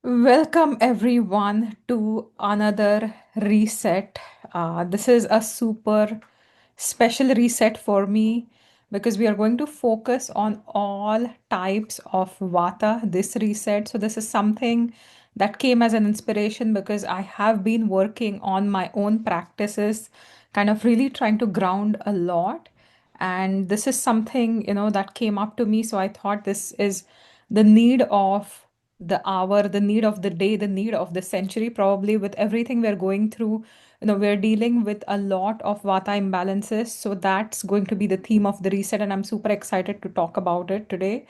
Welcome everyone to another reset. This is a super special reset for me because we are going to focus on all types of Vata this reset. So, this is something that came as an inspiration because I have been working on my own practices, kind of really trying to ground a lot. And this is something, that came up to me. So, I thought this is the need of the hour, the need of the day, the need of the century, probably with everything we're going through. We're dealing with a lot of vata imbalances. So that's going to be the theme of the reset. And I'm super excited to talk about it today.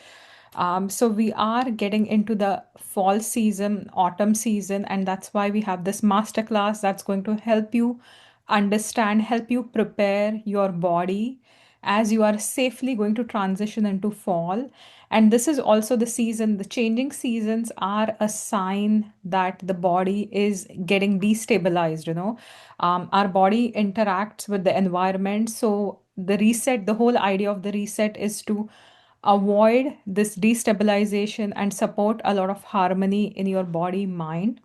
So we are getting into the fall season, autumn season, and that's why we have this masterclass that's going to help you understand, help you prepare your body as you are safely going to transition into fall. And this is also the season, the changing seasons are a sign that the body is getting destabilized, our body interacts with the environment. So the reset, the whole idea of the reset is to avoid this destabilization and support a lot of harmony in your body mind.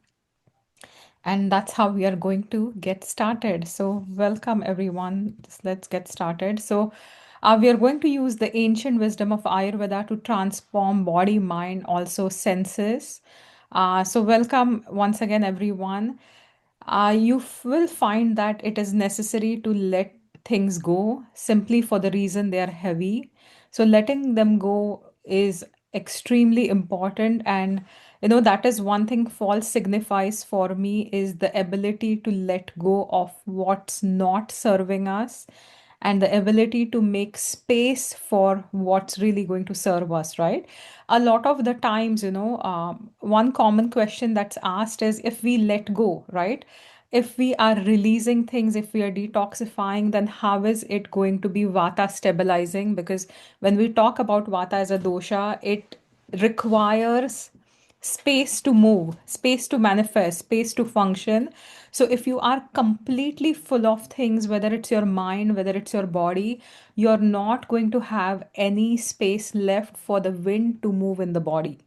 And that's how we are going to get started. So, welcome everyone. Let's get started. So, we are going to use the ancient wisdom of Ayurveda to transform body, mind, also senses. So, welcome once again, everyone. Will find that it is necessary to let things go simply for the reason they are heavy. So, letting them go is extremely important. And that is one thing fall signifies for me is the ability to let go of what's not serving us and the ability to make space for what's really going to serve us, right? A lot of the times, one common question that's asked is if we let go, right? If we are releasing things, if we are detoxifying, then how is it going to be vata stabilizing? Because when we talk about vata as a dosha, it requires space to move, space to manifest, space to function. So if you are completely full of things, whether it's your mind, whether it's your body, you're not going to have any space left for the wind to move in the body,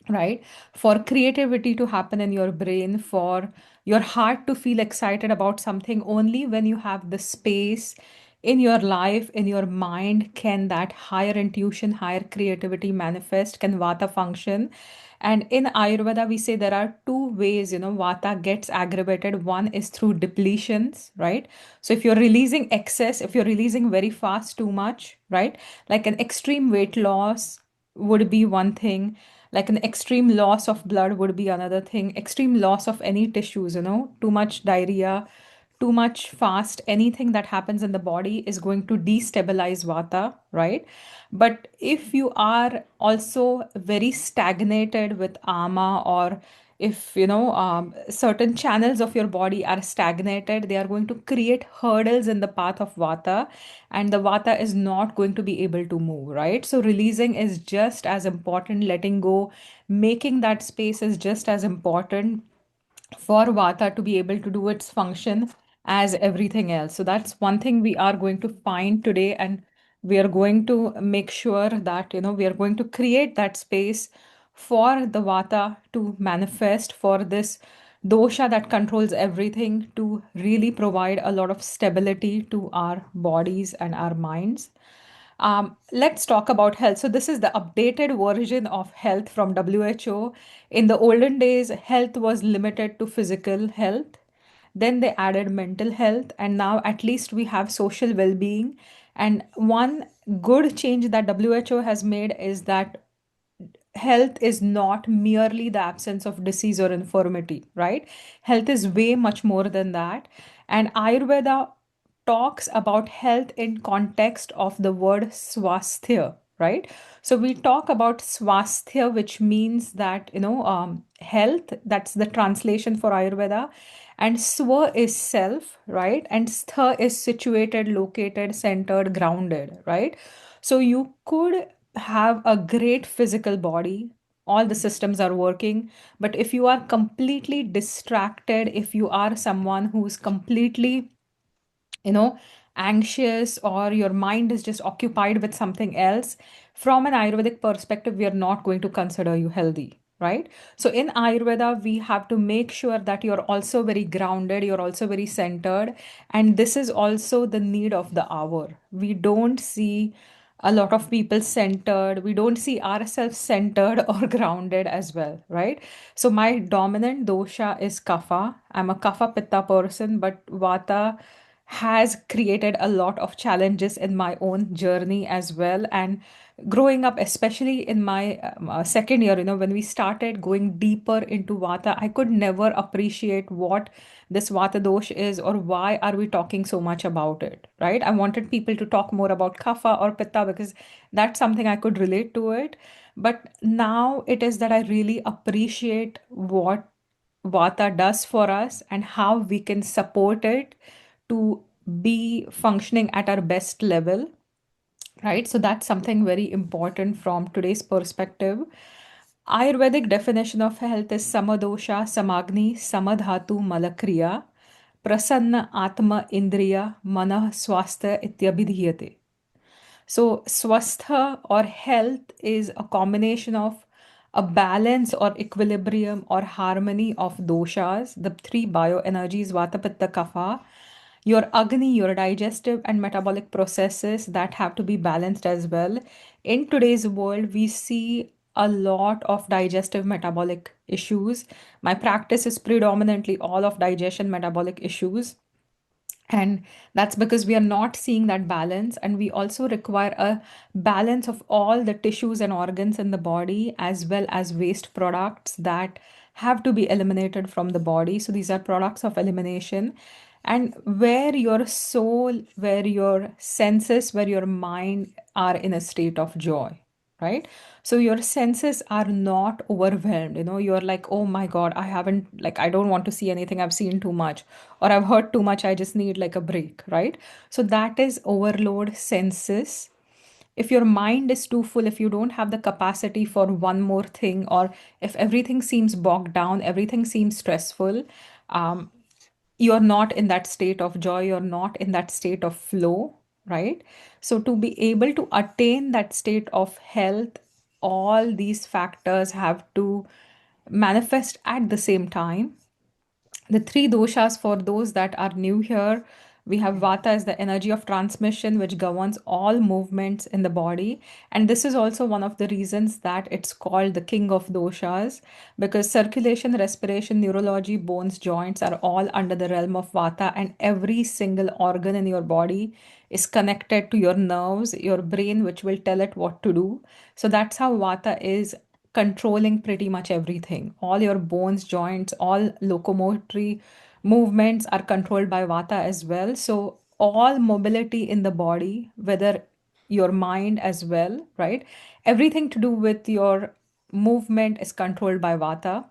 right? For creativity to happen in your brain, for your heart to feel excited about something, only when you have the space in your life, in your mind, can that higher intuition, higher creativity manifest, can Vata function. And in Ayurveda, we say there are two ways, Vata gets aggravated. One is through depletions, right? So if you're releasing excess, if you're releasing very fast too much, right? Like an extreme weight loss would be one thing, like an extreme loss of blood would be another thing, extreme loss of any tissues, too much diarrhea, too much fast, anything that happens in the body is going to destabilize vata, right? But if you are also very stagnated with ama, or if certain channels of your body are stagnated, they are going to create hurdles in the path of vata, and the vata is not going to be able to move, right? So releasing is just as important, letting go, making that space is just as important for vata to be able to do its function as everything else. So that's one thing we are going to find today, and we are going to make sure that we are going to create that space for the vata to manifest, for this dosha that controls everything to really provide a lot of stability to our bodies and our minds. Let's talk about health. So, this is the updated version of health from WHO. In the olden days, health was limited to physical health. Then they added mental health, and now at least we have social well being. And one good change that WHO has made is that health is not merely the absence of disease or infirmity, right? Health is way much more than that. And Ayurveda talks about health in context of the word swasthya, right? So we talk about swasthya, which means that, health, that's the translation for Ayurveda. And swa is self, right? And stha is situated, located, centered, grounded, right? So you could have a great physical body, all the systems are working, but if you are completely distracted, if you are someone who's completely, you know, anxious, or your mind is just occupied with something else, from an Ayurvedic perspective, we are not going to consider you healthy. right? So in Ayurveda, we have to make sure that you're also very grounded, you're also very centered. And this is also the need of the hour. We don't see a lot of people centered. We don't see ourselves centered or grounded as well, right? So my dominant dosha is kapha. I'm a kapha pitta person, but vata has created a lot of challenges in my own journey as well. And growing up, especially in my second year, when we started going deeper into vata, I could never appreciate what this vata dosh is or why are we talking so much about it, right? I wanted people to talk more about kapha or pitta because that's something I could relate to it. But now it is that I really appreciate what vata does for us and how we can support it to be functioning at our best level, right? So that's something very important from today's perspective. Ayurvedic definition of health is samadosha, samagni, samadhatu, malakriya, prasanna atma indriya, manah swastha ityabhidhiyate. So, swastha or health is a combination of a balance or equilibrium or harmony of doshas, the three bioenergies, vata, pitta, kapha, your agni, your digestive and metabolic processes that have to be balanced as well. In today's world, we see a lot of digestive metabolic issues. My practice is predominantly all of digestion metabolic issues, and that's because we are not seeing that balance. And we also require a balance of all the tissues and organs in the body, as well as waste products that have to be eliminated from the body. So these are products of elimination. And where your soul, where your senses, where your mind are in a state of joy, right? So your senses are not overwhelmed. You're like, oh my God, I don't want to see anything. I've seen too much, or I've heard too much. I just need like a break, right? So that is overload senses. If your mind is too full, if you don't have the capacity for one more thing, or if everything seems bogged down, everything seems stressful, um, you're not in that state of joy, you're not in that state of flow, right? So to be able to attain that state of health, all these factors have to manifest at the same time. The three doshas, for those that are new here, we have vata as the energy of transmission, which governs all movements in the body. And this is also one of the reasons that it's called the king of doshas, because circulation, respiration, neurology, bones, joints are all under the realm of vata, and every single organ in your body is connected to your nerves, your brain, which will tell it what to do. So that's how vata is controlling pretty much everything. All your bones, joints, all locomotory movements are controlled by vata as well. So, all mobility in the body, whether your mind as well, right? Everything to do with your movement is controlled by vata.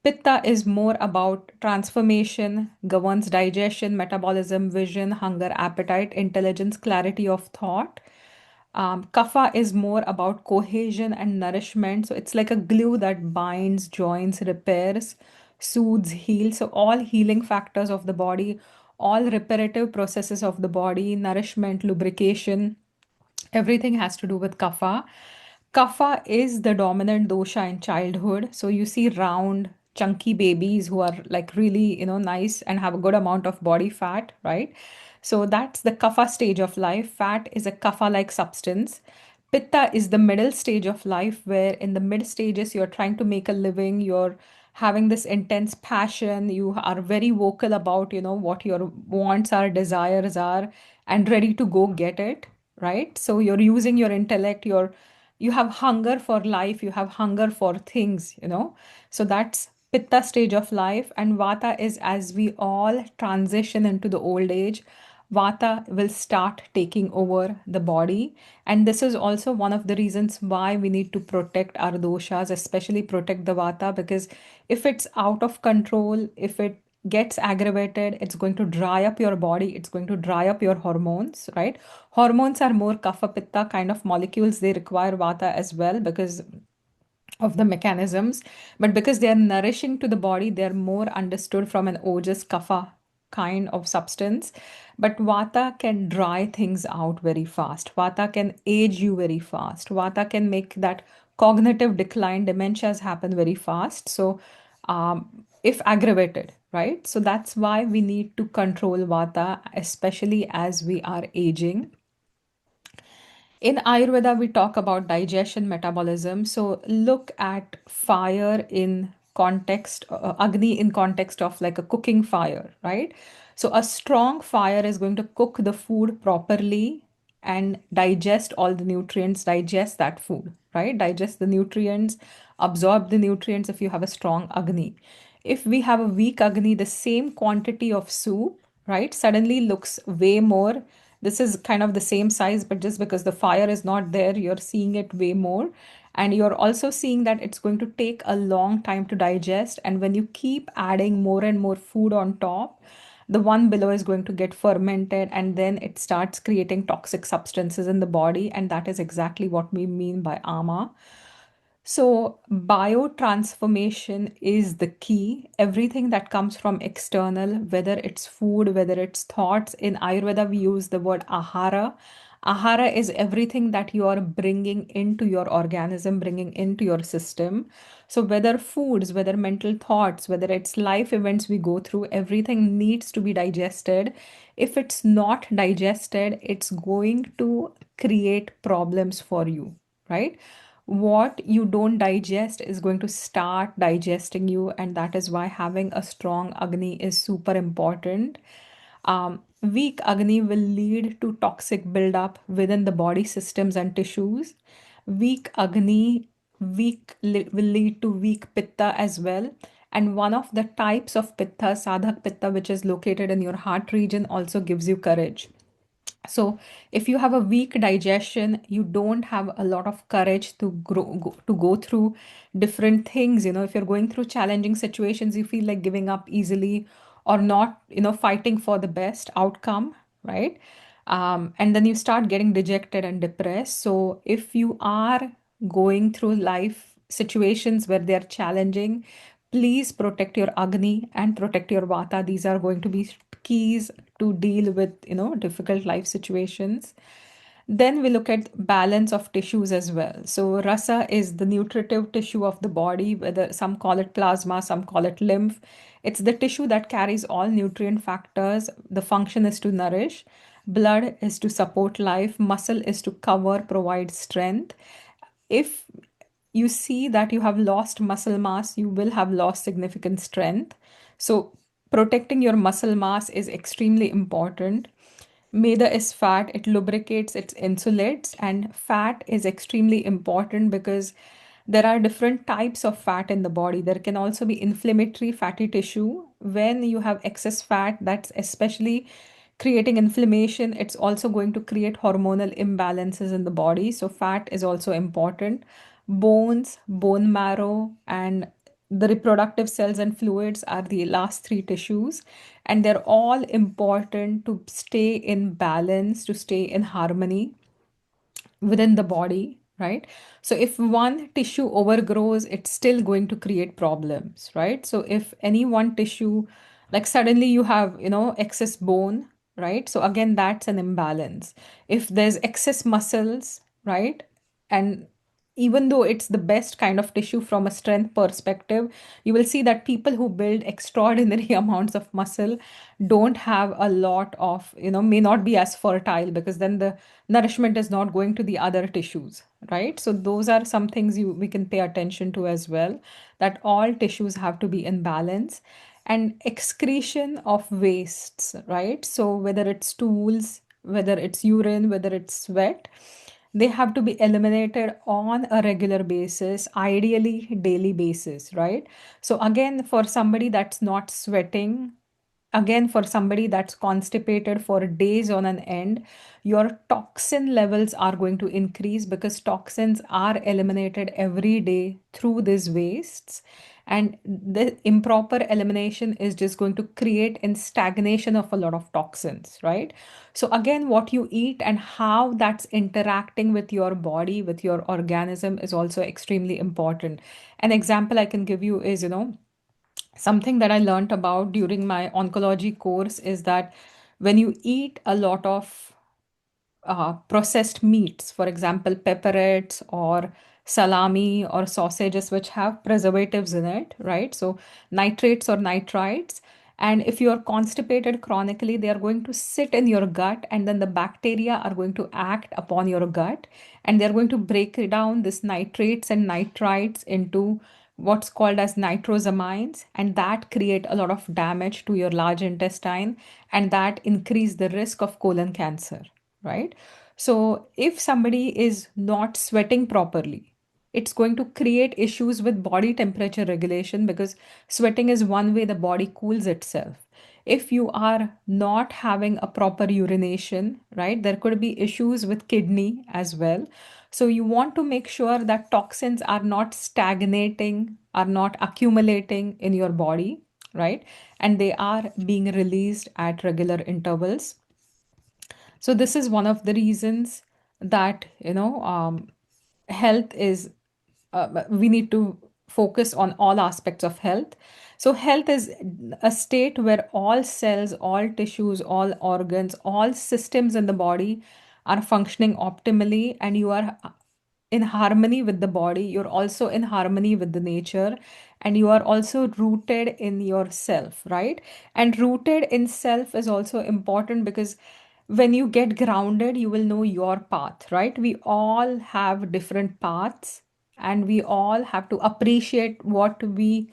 Pitta is more about transformation, governs digestion, metabolism, vision, hunger, appetite, intelligence, clarity of thought. Kapha is more about cohesion and nourishment. So it's like a glue that binds, joins, repairs, soothes, heals. So all healing factors of the body, all reparative processes of the body, nourishment, lubrication, everything has to do with kapha. Kapha is the dominant dosha in childhood. So you see round, chunky babies who are like really, nice and have a good amount of body fat, right? So that's the kapha stage of life. Fat is a kapha-like substance. Pitta is the middle stage of life, where in the mid stages you're trying to make a living, you're having this intense passion, you are very vocal about, what your wants are, desires are, and ready to go get it, right? So you're using your intellect, you have hunger for life, you have hunger for things. So that's pitta stage of life. And vata is as we all transition into the old age, vata will start taking over the body. And this is also one of the reasons why we need to protect our doshas, especially protect the vata, because if it's out of control, if it gets aggravated, it's going to dry up your body, it's going to dry up your hormones, right? Hormones are more kapha pitta kind of molecules, they require vata as well because of the mechanisms, but because they are nourishing to the body, they are more understood from an ojas kapha kind of substance. But vata can dry things out very fast. Vata can age you very fast. Vata can make that cognitive decline, dementias happen very fast. So, if aggravated, right? So, that's why we need to control Vata, especially as we are aging. In Ayurveda, we talk about digestion, metabolism. So look at fire in context, Agni in context of like a cooking fire, right? So a strong fire is going to cook the food properly and digest all the nutrients, digest that food, right? Digest the nutrients, absorb the nutrients if you have a strong Agni. If we have a weak Agni, the same quantity of soup, right, suddenly looks way more. This is kind of the same size, but just because the fire is not there, you're seeing it way more. And you're also seeing that it's going to take a long time to digest. And when you keep adding more and more food on top, the one below is going to get fermented and then it starts creating toxic substances in the body. And that is exactly what we mean by ama. So, biotransformation is the key. Everything that comes from external, whether it's food, whether it's thoughts, in Ayurveda, we use the word ahara. Ahara is everything that you are bringing into your organism, bringing into your system. So, whether foods, whether mental thoughts, whether it's life events we go through, everything needs to be digested. If it's not digested, it's going to create problems for you, right? What you don't digest is going to start digesting you, and that is why having a strong Agni is super important. Weak Agni will lead to toxic buildup within the body systems and tissues. Weak Agni, will lead to weak Pitta as well. And one of the types of Pitta, Sadhak Pitta, which is located in your heart region, also gives you courage. So if you have a weak digestion, you don't have a lot of courage to to go through different things. If you're going through challenging situations, you feel like giving up easily or not, fighting for the best outcome, right? And then you start getting dejected and depressed. So if you are going through life situations where they're challenging, please protect your Agni and protect your Vata. These are going to be keys to deal with, difficult life situations. Then we look at balance of tissues as well. So rasa is the nutritive tissue of the body, whether some call it plasma, some call it lymph. It's the tissue that carries all nutrient factors. The function is to nourish. Blood is to support life. Muscle is to cover, provide strength. If you see that you have lost muscle mass, you will have lost significant strength. So, protecting your muscle mass is extremely important. Maida is fat, it lubricates, it insulates, and fat is extremely important because there are different types of fat in the body. There can also be inflammatory fatty tissue. When you have excess fat, that's especially creating inflammation. It's also going to create hormonal imbalances in the body. So, fat is also important. Bones, bone marrow, and the reproductive cells and fluids are the last three tissues, and they're all important to stay in balance, to stay in harmony within the body, right? So if one tissue overgrows, it's still going to create problems, right? So if any one tissue, like suddenly you have, excess bone, right? So again, that's an imbalance. If there's excess muscles, right? And even though it's the best kind of tissue from a strength perspective, you will see that people who build extraordinary amounts of muscle don't have a lot of, may not be as fertile because then the nourishment is not going to the other tissues, right? So those are some things we can pay attention to as well, that all tissues have to be in balance. And excretion of wastes, right? So whether it's stools, whether it's urine, whether it's sweat, they have to be eliminated on a regular basis, ideally daily basis, right? So again, for somebody that's not sweating, again, for somebody that's constipated for days on an end, your toxin levels are going to increase because toxins are eliminated every day through these wastes. And the improper elimination is just going to create in stagnation of a lot of toxins, right? So again, what you eat and how that's interacting with your body, with your organism is also extremely important. An example I can give you is, something that I learned about during my oncology course is that when you eat a lot of processed meats, for example, pepperettes or salami or sausages which have preservatives in it, right? So nitrates or nitrites. And if you are constipated chronically, they are going to sit in your gut, and then the bacteria are going to act upon your gut, and they're going to break down this nitrates and nitrites into what's called as nitrosamines, and that create a lot of damage to your large intestine, and that increase the risk of colon cancer, right? So if somebody is not sweating properly, it's going to create issues with body temperature regulation, because sweating is one way the body cools itself. If you are not having a proper urination, right, there could be issues with kidney as well. So you want to make sure that toxins are not stagnating, are not accumulating in your body, right? And they are being released at regular intervals. So this is one of the reasons that, health is, we need to focus on all aspects of health. So health is a state where all cells, all tissues, all organs, all systems in the body are functioning optimally, and you are in harmony with the body. You're also in harmony with the nature, and you are also rooted in yourself, right? And rooted in self is also important, because when you get grounded, you will know your path, right? We all have different paths, and we all have to appreciate what we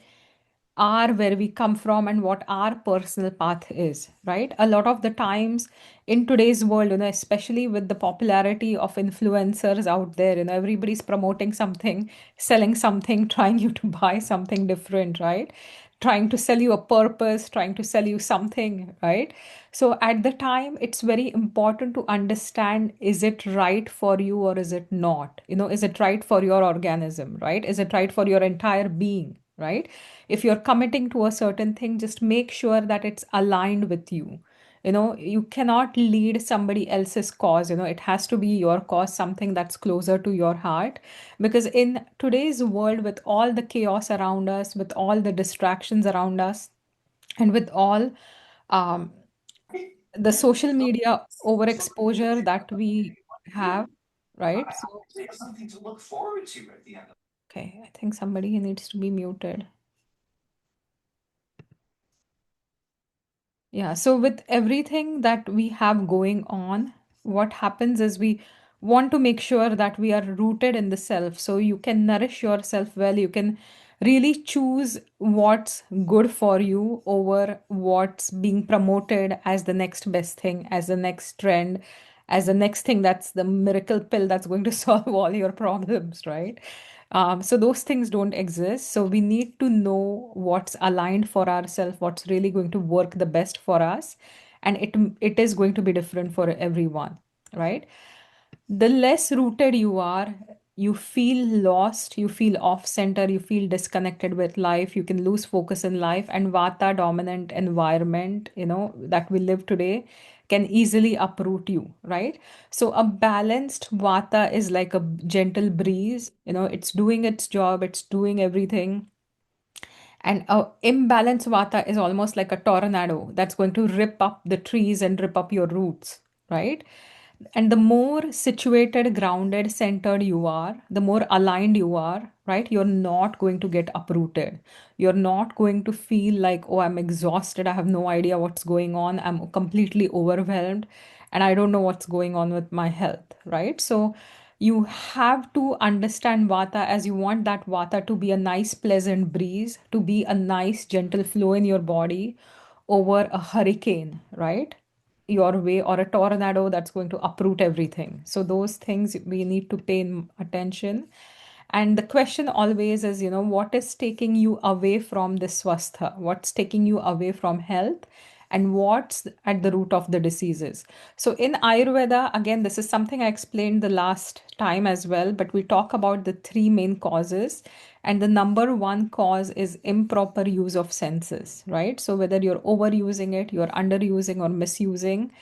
are, where we come from, and what our personal path is, right? A lot of the times in today's world, especially with the popularity of influencers out there, everybody's promoting something, selling something, trying you to buy something different, right? Trying to sell you a purpose, trying to sell you something, right? So at the time, it's very important to understand, is it right for you or is it not? Is it right for your organism, right? Is it right for your entire being, right? If you're committing to a certain thing, just make sure that it's aligned with you. You cannot lead somebody else's cause. It has to be your cause, something that's closer to your heart. Because in today's world, with all the chaos around us, with all the distractions around us, and with all um, the social media overexposure that we have, right? So, okay, I think somebody needs to be muted. Yeah, so with everything that we have going on, what happens is we want to make sure that we are rooted in the self. So you can nourish yourself well. You can really choose what's good for you over what's being promoted as the next best thing, as the next trend, as the next thing that's the miracle pill that's going to solve all your problems, right? So those things don't exist. So we need to know what's aligned for ourselves, what's really going to work the best for us, and it is going to be different for everyone, right? The less rooted you are, you feel lost, you feel off center, you feel disconnected with life, you can lose focus in life, and Vata dominant environment, that we live today can easily uproot you, right? So a balanced Vata is like a gentle breeze, it's doing its job, it's doing everything, and a imbalanced vata is almost like a tornado that's going to rip up the trees and rip up your roots, right? And the more situated, grounded, centered you are, the more aligned you are, right? You're not going to get uprooted. You're not going to feel like, oh, I'm exhausted. I have no idea what's going on. I'm completely overwhelmed and I don't know what's going on with my health, right? So you have to understand vata as you want that vata to be a nice, pleasant breeze, to be a nice, gentle flow in your body over a hurricane, right? Your way, or a tornado that's going to uproot everything. So those things we need to pay attention. And the question always is, what is taking you away from the swastha? What's taking you away from health? And what's at the root of the diseases? So in Ayurveda, again, this is something I explained the last time as well, but we talk about the three main causes. And the number one cause is improper use of senses, right? So whether you're overusing it, you're underusing or misusing,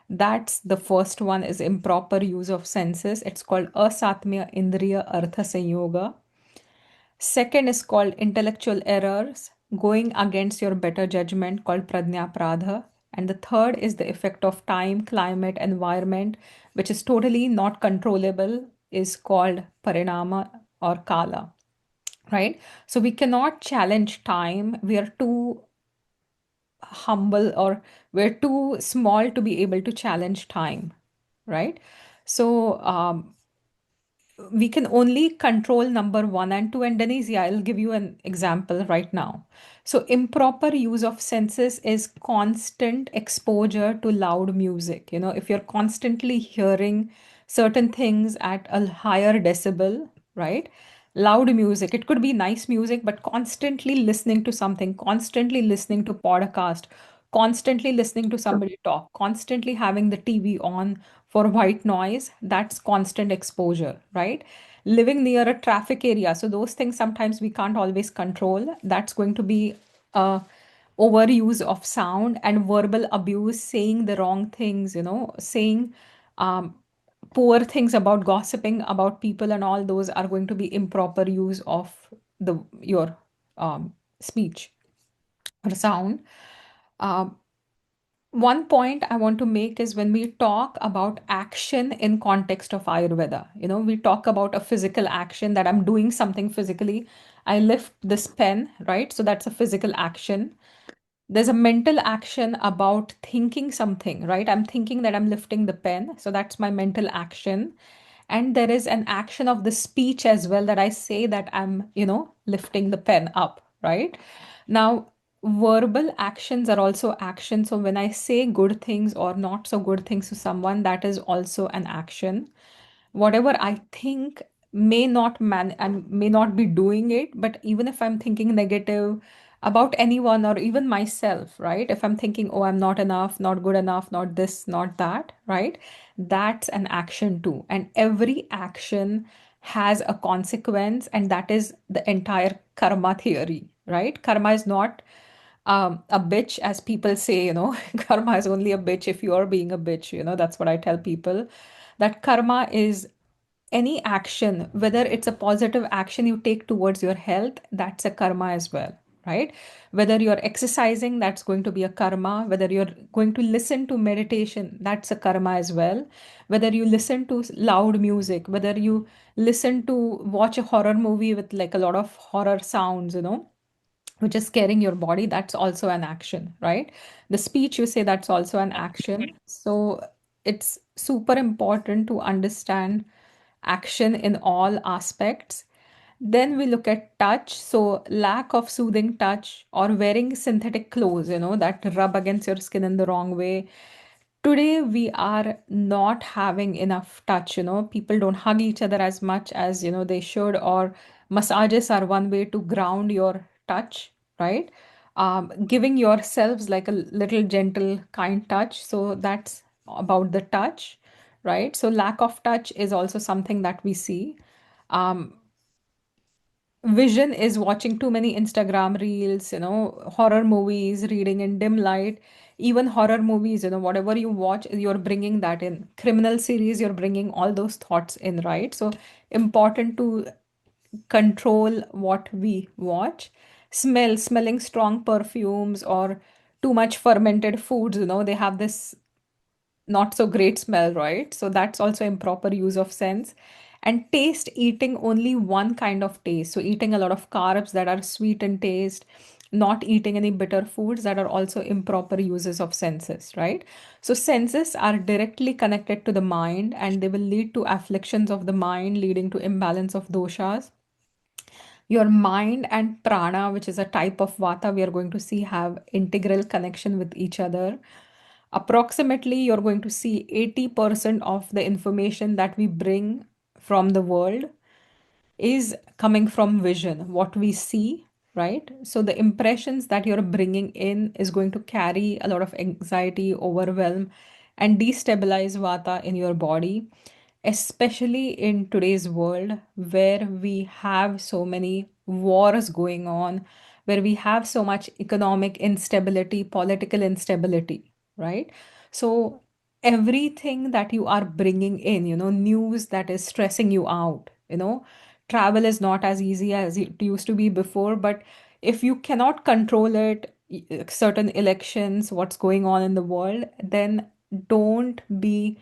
that's the first one, is improper use of senses. It's called asatmya indriya artha sanyoga. Second is called intellectual errors, going against your better judgment, called pradnya pradha. And the third is the effect of time, climate, environment, which is totally not controllable, is called parinama or Kala, right? So we cannot challenge time. We are too humble, or we're too small to be able to challenge time, right? So we can only control number one and two. And Denise, yeah, I'll give you an example right now. So, improper use of senses is constant exposure to loud music. If you're constantly hearing certain things at a higher decibel, right? Loud music, it could be nice music, but constantly listening to something, constantly listening to podcast, constantly listening to somebody talk, constantly having the TV on for white noise, that's constant exposure, right? Living near a traffic area, so those things sometimes we can't always control. That's going to be uh, overuse of sound and verbal abuse, saying the wrong things, saying um, poor things about gossiping about people, and all those are going to be improper use of the your speech or sound. Um, One point I want to make is when we talk about action in context of Ayurveda, we talk about a physical action, that I'm doing something physically. I lift this pen, right? So that's a physical action. There's a mental action about thinking something, right? I'm thinking that I'm lifting the pen. So that's my mental action. And there is an action of the speech as well, that I say that I'm, lifting the pen up, right? Now, verbal actions are also actions. So when I say good things or not so good things to someone, that is also an action. Whatever I think I may not be doing it, but even if I'm thinking negative about anyone or even myself, right? If I'm thinking, oh, I'm not enough, not good enough, not this, not that, right? That's an action too. And every action has a consequence, and that is the entire karma theory, right? Karma is not a bitch, as people say, karma is only a bitch if you are being a bitch. That's what I tell people, that karma is any action, whether it's a positive action you take towards your health, that's a karma as well, right? Whether you're exercising, that's going to be a karma. Whether you're going to listen to meditation, that's a karma as well. Whether you listen to loud music, whether you listen to watch a horror movie with like a lot of horror sounds, which is scaring your body, that's also an action, right? The speech you say, that's also an action. So it's super important to understand action in all aspects. Then we look at touch. So lack of soothing touch or wearing synthetic clothes, that rub against your skin in the wrong way. Today we are not having enough touch. People don't hug each other as much as they should, or massages are one way to ground your touch, right? Giving yourselves like a little gentle kind touch, so that's about the touch, right? So lack of touch is also something that we see. um, Vision is watching too many Instagram reels, horror movies, reading in dim light, even horror movies, whatever you watch, you're bringing that in. Criminal series, you're bringing all those thoughts in, right? So important to control what we watch. Smelling strong perfumes or too much fermented foods, they have this not so great smell, right? So that's also improper use of sense. And taste, eating only one kind of taste. So eating a lot of carbs that are sweet in taste, not eating any bitter foods, that are also improper uses of senses, right? So senses are directly connected to the mind, and they will lead to afflictions of the mind, leading to imbalance of doshas. Your mind and prana, which is a type of vata, we are going to see have integral connection with each other. Approximately, you're going to see 80% of the information that we bring from the world is coming from vision, what we see, right? So the impressions that you're bringing in is going to carry a lot of anxiety, overwhelm, and destabilize vata in your body, especially in today's world where we have so many wars going on, where we have so much economic instability, political instability, right? So everything that you are bringing in, news that is stressing you out, travel is not as easy as it used to be before. But if you cannot control it, certain elections, what's going on in the world, then don't be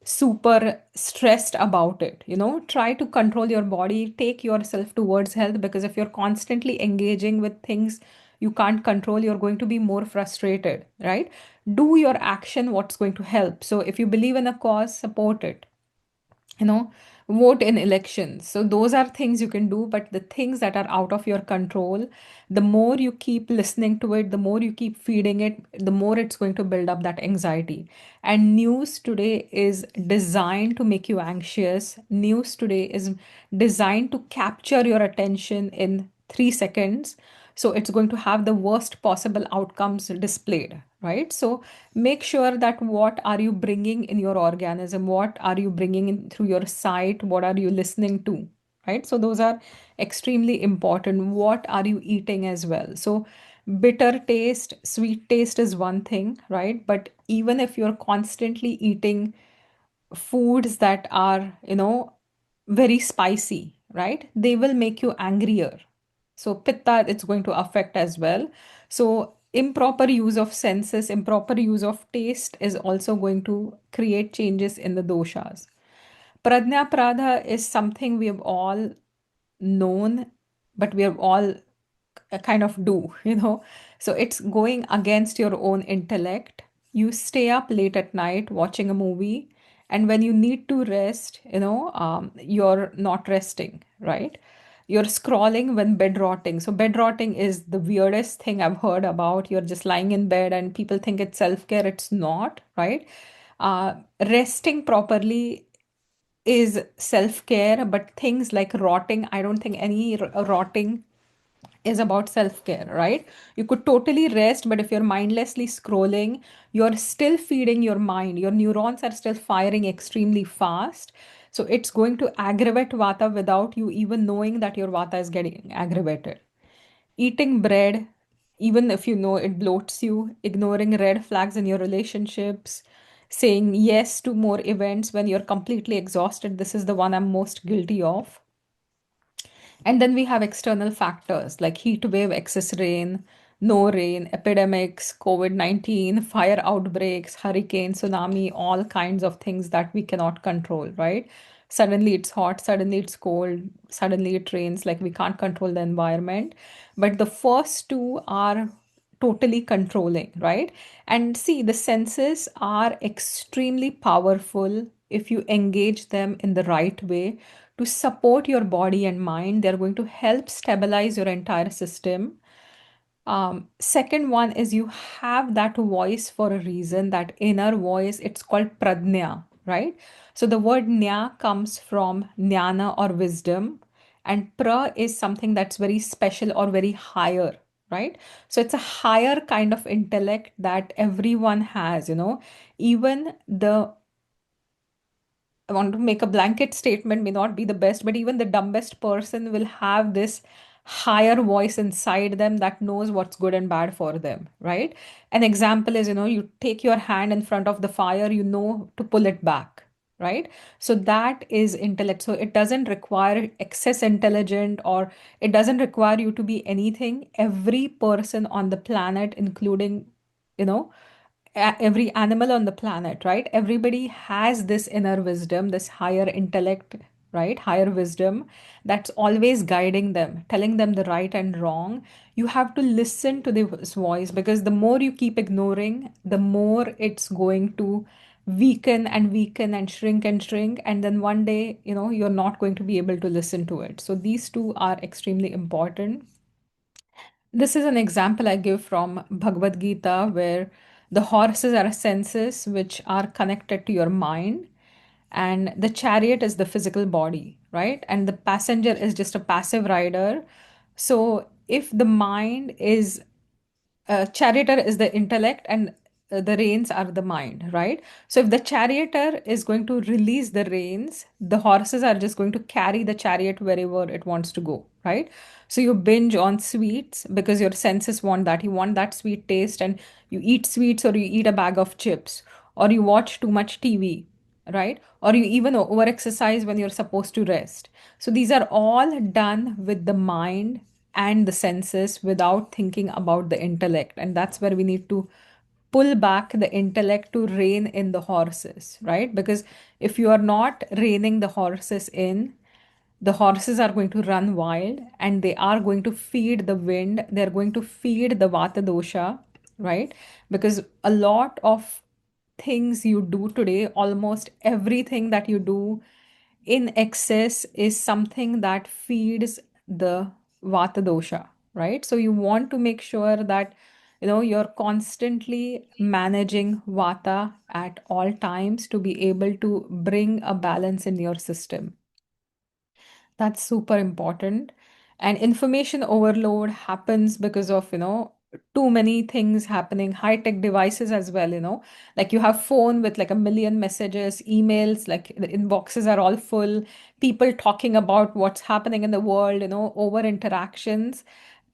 super stressed about it. Try to control your body, take yourself towards health, because if you're constantly engaging with things you can't control, you're going to be more frustrated, right? Do your action what's going to help. So if you believe in a cause, support it, you know vote in elections. So those are things you can do, but the things that are out of your control, the more you keep listening to it, the more you keep feeding it, the more it's going to build up that anxiety. And news today is designed to make you anxious. News today is designed to capture your attention in 3 seconds, so it's going to have the worst possible outcomes displayed, right? So make sure that what are you bringing in your organism, what are you bringing in through your sight, what are you listening to, right? So those are extremely important. What are you eating as well? So bitter taste, sweet taste is one thing, right? But even if you're constantly eating foods that are, very spicy, right? They will make you angrier. So pitta, it's going to affect as well. So improper use of senses, improper use of taste is also going to create changes in the doshas. Pradnya Pradha is something we have all known, but we have all kind of do, So it's going against your own intellect. You stay up late at night watching a movie, and when you need to rest, you're not resting, right? You're scrolling when bed rotting. So bed rotting is the weirdest thing I've heard about. You're just lying in bed and people think it's self-care. It's not, right? Resting properly is self-care, but things like rotting, I don't think any rotting is about self-care, right? You could totally rest, but if you're mindlessly scrolling, you're still feeding your mind. Your neurons are still firing extremely fast. So it's going to aggravate vata without you even knowing that your vata is getting aggravated. Eating bread, even if you know it bloats you, ignoring red flags in your relationships, saying yes to more events when you're completely exhausted. This is the one I'm most guilty of. And then we have external factors like heat wave, excess rain, no rain, epidemics, COVID 19, fire outbreaks, hurricane, tsunami, all kinds of things that we cannot control, right? Suddenly it's hot, suddenly it's cold, suddenly it rains. Like we can't control the environment. But the first two are totally controlling, right? And see, the senses are extremely powerful if you engage them in the right way to support your body and mind. They're going to help stabilize your entire system. Second one is you have that voice for a reason, that inner voice. It's called pradnya, right? So the word nya comes from jnana or wisdom, and pra is something that's very special or very higher, right? So it's a higher kind of intellect that everyone has, even the I want to make a blanket statement, may not be the best, but even the dumbest person will have this higher voice inside them that knows what's good and bad for them, right? An example is, you take your hand in front of the fire, you know to pull it back, right? So that is intellect. So it doesn't require excess intelligent, or it doesn't require you to be anything. Every person on the planet, including, you know, every animal on the planet, right? Everybody has this inner wisdom, this higher intellect, right? Higher wisdom that's always guiding them, telling them the right and wrong. You have to listen to this voice, because the more you keep ignoring, the more it's going to weaken and weaken and shrink and shrink. And then one day, you're not going to be able to listen to it. So these two are extremely important. This is an example I give from Bhagavad Gita, where the horses are senses which are connected to your mind, and the chariot is the physical body, right? And the passenger is just a passive rider. So if the mind is charioteer is the intellect, and the reins are the mind, right? So if the charioteer is going to release the reins, the horses are just going to carry the chariot wherever it wants to go, right? So you binge on sweets because your senses want that. You want that sweet taste, and you eat sweets, or you eat a bag of chips, or you watch too much TV, right? Or you even over exercise when you're supposed to rest. So these are all done with the mind and the senses without thinking about the intellect. And that's where we need to pull back the intellect to rein in the horses, right? Because if you are not reining the horses in, the horses are going to run wild and they are going to feed the wind. They're going to feed the Vata Dosha, right? Because a lot of things you do today, almost everything that you do in excess is something that feeds the Vata Dosha, right? So you want to make sure that you're constantly managing Vata at all times to be able to bring a balance in your system. That's super important. And information overload happens because of, too many things happening, high-tech devices as well, like you have phone with like a million messages, emails, like the inboxes are all full, people talking about what's happening in the world, over interactions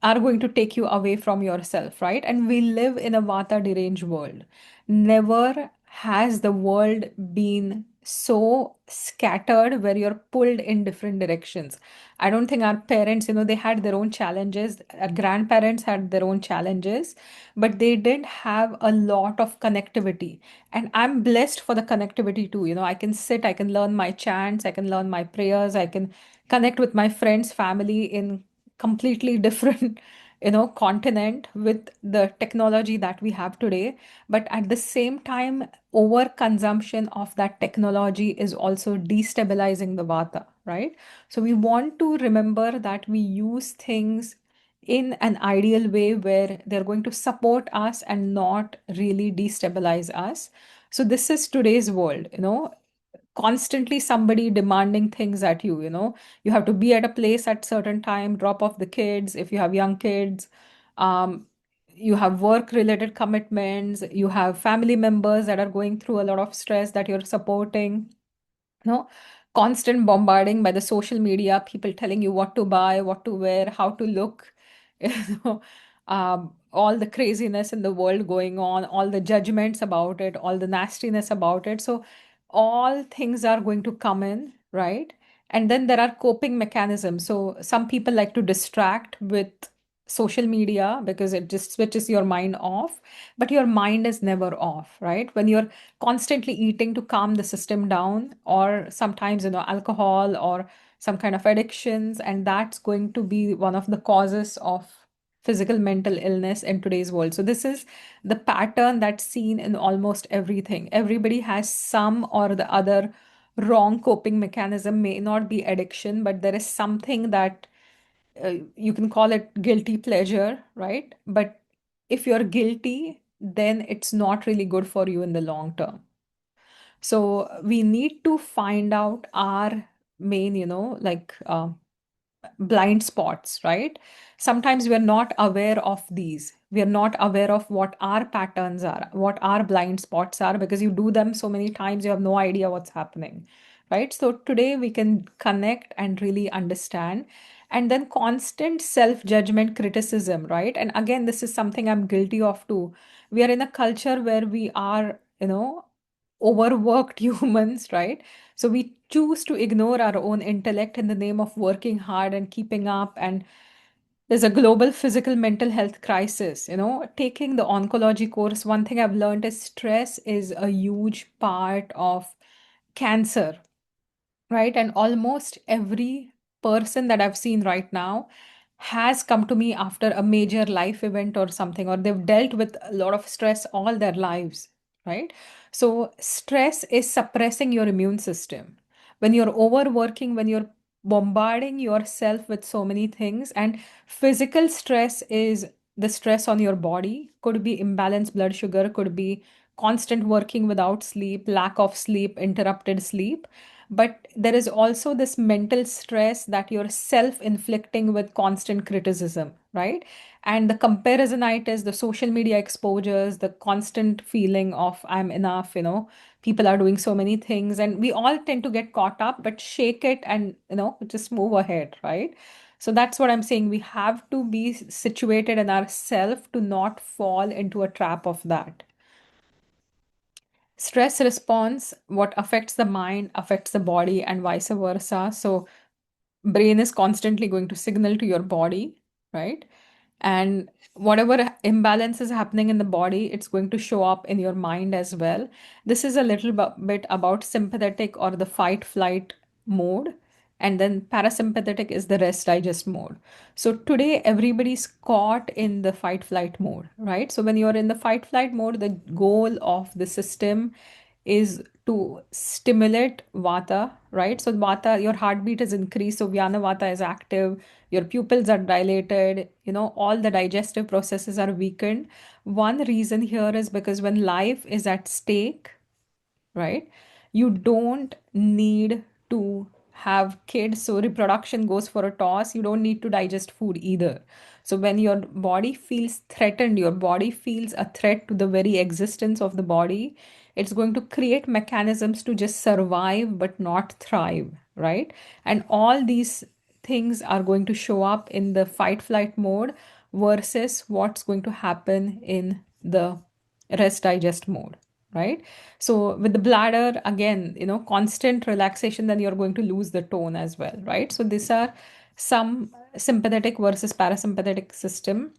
are going to take you away from yourself, right? And we live in a Vata deranged world. Never has the world been so scattered where you're pulled in different directions. I don't think our parents, they had their own challenges. Our grandparents had their own challenges, but they did have a lot of connectivity. And I'm blessed for the connectivity too. I can sit, I can learn my chants, I can learn my prayers, I can connect with my friends, family in completely different continent with the technology that we have today. But at the same time, overconsumption of that technology is also destabilizing the vata, right? So we want to remember that we use things in an ideal way where they're going to support us and not really destabilize us. So this is today's world, constantly somebody demanding things at you, you have to be at a place at certain time, drop off the kids if you have young kids, um, you have work related commitments, you have family members that are going through a lot of stress that you're supporting, no constant bombarding by the social media, people telling you what to buy, what to wear, how to look, you know all the craziness in the world going on, all the judgments about it, all the nastiness about it. So all things are going to come in, right? And then there are coping mechanisms. So some people like to distract with social media because it just switches your mind off, but your mind is never off, right? When you're constantly eating to calm the system down, or sometimes alcohol or some kind of addictions, and that's going to be one of the causes of physical mental illness in today's world. So this is the pattern that's seen in almost everything. Everybody has some or the other wrong coping mechanism, may not be addiction, but there is something that you can call it guilty pleasure, right? But if you're guilty, then it's not really good for you in the long term. So we need to find out our main, blind spots, right? Sometimes we're not aware of these. We are not aware of what our patterns are, what our blind spots are, because you do them so many times, you have no idea what's happening, right? So today we can connect and really understand. And then constant self-judgment, criticism, right? And again, this is something I'm guilty of too. We are in a culture where we are, overworked humans, right? So we choose to ignore our own intellect in the name of working hard and keeping up. And there's a global physical mental health crisis. Taking the oncology course, one thing I've learned is stress is a huge part of cancer, right? And almost every person that I've seen right now has come to me after a major life event or something, or they've dealt with a lot of stress all their lives, right? So, stress is suppressing your immune system. When you're overworking, when you're bombarding yourself with so many things, and physical stress is the stress on your body, could be imbalanced blood sugar, could be constant working without sleep, lack of sleep, interrupted sleep. But there is also this mental stress that you're self-inflicting with constant criticism, right? And the comparisonitis, the social media exposures, the constant feeling of I'm enough, people are doing so many things, and we all tend to get caught up, but shake it and, just move ahead, right? So that's what I'm saying. We have to be situated in ourself to not fall into a trap of that. Stress response, what affects the mind affects the body and vice versa. So brain is constantly going to signal to your body, right? And whatever imbalance is happening in the body, it's going to show up in your mind as well. This is a little bit about sympathetic or the fight flight mode, and then parasympathetic is the rest digest mode. So today everybody's caught in the fight flight mode, right? So when you're in the fight flight mode, the goal of the system is to stimulate vata, right? So vata, your heartbeat is increased, so vyana vata is active, your pupils are dilated, all the digestive processes are weakened. One reason here is because when life is at stake, right? You don't need to have kids. So reproduction goes for a toss. You don't need to digest food either. So when your body feels threatened, your body feels a threat to the very existence of the body, it's going to create mechanisms to just survive but not thrive, right? And all these things are going to show up in the fight flight mode versus what's going to happen in the rest digest mode, right? So with the bladder, again, constant relaxation, then you're going to lose the tone as well, right? So these are some sympathetic versus parasympathetic system.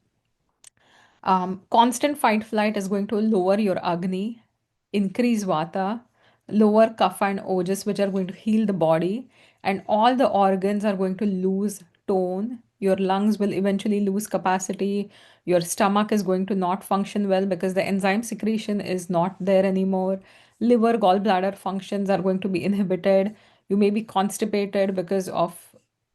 Constant fight flight is going to lower your Agni, increase Vata, lower Kapha and Ojas, which are going to heal the body, and all the organs are going to lose tone. Your lungs will eventually lose capacity. Your stomach is going to not function well because the enzyme secretion is not there anymore. Liver, gallbladder functions are going to be inhibited. You may be constipated because of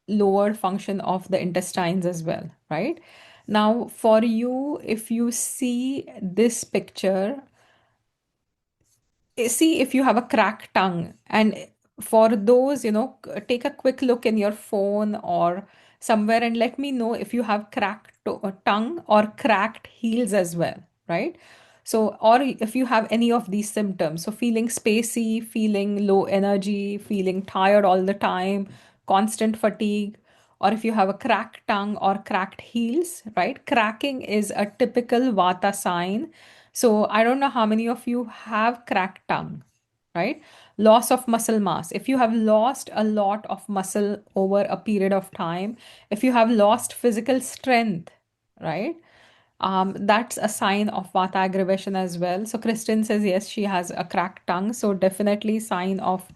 lowered function of the intestines as well, right? Now, for you, if you see this picture, see if you have a cracked tongue. And for those, take a quick look in your phone or somewhere and let me know if you have cracked tongue or cracked heels as well, right? So, or if you have any of these symptoms, so feeling spacey, feeling low energy, feeling tired all the time, constant fatigue, or if you have a cracked tongue or cracked heels, right? Cracking is a typical vata sign. So I don't know how many of you have cracked tongue, right? Loss of muscle mass. If you have lost a lot of muscle over a period of time, if you have lost physical strength, right? That's a sign of vata aggravation as well. So Kristen says yes, she has a cracked tongue. So definitely sign of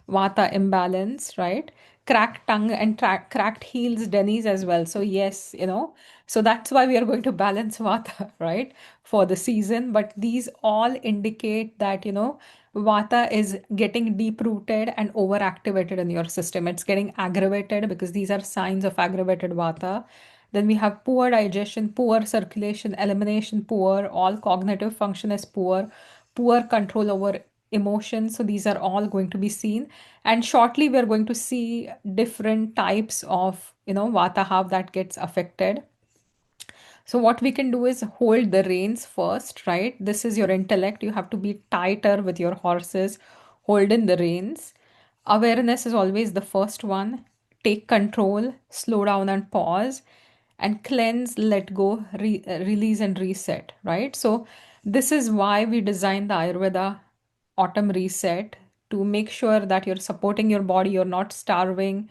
vata imbalance, right? Cracked tongue and cracked heels, Denny's as well. So yes, so that's why we are going to balance vata, right, for the season. But these all indicate that, vata is getting deep rooted and overactivated in your system. It's getting aggravated because these are signs of aggravated vata. Then we have poor digestion, poor circulation, elimination poor, all cognitive function is poor, poor control over emotions. So these are all going to be seen. And shortly we are going to see different types of, vata, how that gets affected. So what we can do is hold the reins first, right? This is your intellect. You have to be tighter with your horses, hold in the reins. Awareness is always the first one. Take control, slow down and pause, and cleanse, let go, release and reset, right? So this is why we designed the Ayurveda Autumn Reset, to make sure that you're supporting your body, you're not starving.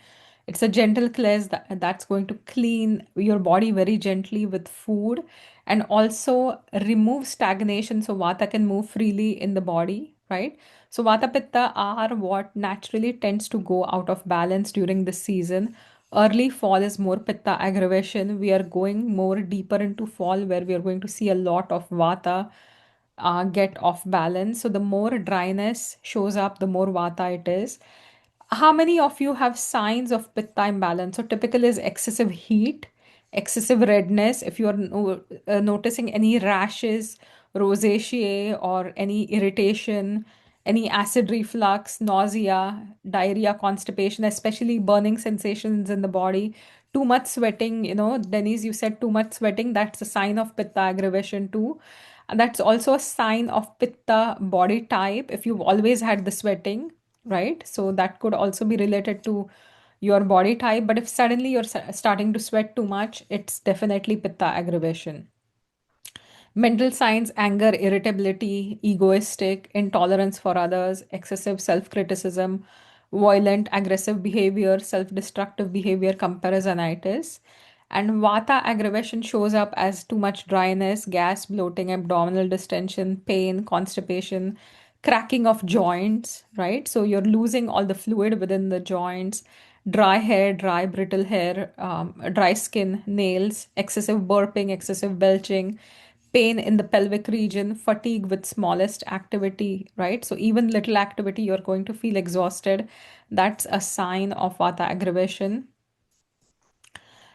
It's a gentle cleanse that's going to clean your body very gently with food and also remove stagnation so vata can move freely in the body, right? So vata pitta are what naturally tends to go out of balance during this season. Early fall is more pitta aggravation. We are going more deeper into fall where we are going to see a lot of vata get off balance. So the more dryness shows up, the more vata it is. How many of you have signs of pitta imbalance? So typical is excessive heat, excessive redness. If you are noticing any rashes, rosacea, or any irritation, any acid reflux, nausea, diarrhea, constipation, especially burning sensations in the body, too much sweating, Denise, you said too much sweating, that's a sign of pitta aggravation too. And that's also a sign of pitta body type if you've always had the sweating, right? So that could also be related to your body type. But if suddenly you're starting to sweat too much, it's definitely pitta aggravation. Mental signs: anger, irritability, egoistic, intolerance for others, excessive self criticism, violent, aggressive behavior, self destructive behavior, comparisonitis. And Vata aggravation shows up as too much dryness, gas, bloating, abdominal distension, pain, constipation, cracking of joints, right? So you're losing all the fluid within the joints, dry hair, dry, brittle hair, dry skin, nails, excessive burping, excessive belching, pain in the pelvic region, fatigue with smallest activity, right? So even little activity, you're going to feel exhausted. That's a sign of Vata aggravation.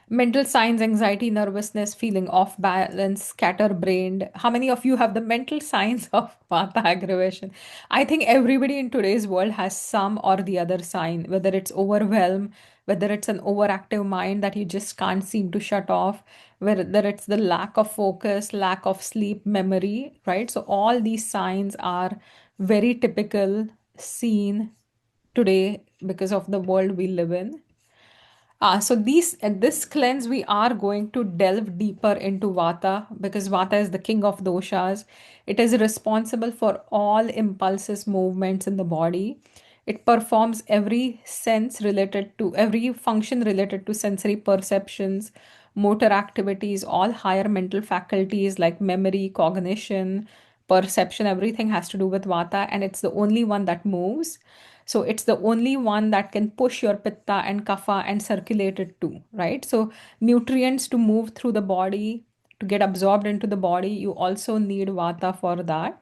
Mental signs, anxiety, nervousness, feeling off balance, scatterbrained. How many of you have the mental signs of Vata aggravation? I think everybody in today's world has some or the other sign, whether it's overwhelm, whether it's an overactive mind that you just can't seem to shut off, whether it's the lack of focus, lack of sleep, memory, right? So all these signs are very typical, seen today because of the world we live in. So these at this cleanse, we are going to delve deeper into Vata because Vata is the king of doshas. It is responsible for all impulses, movements in the body. It performs every function related to sensory perceptions, motor activities, all higher mental faculties like memory, cognition, perception, everything has to do with Vata, and it's the only one that moves. So it's the only one that can push your pitta and kapha and circulate it too, right? So nutrients to move through the body, to get absorbed into the body, you also need Vata for that.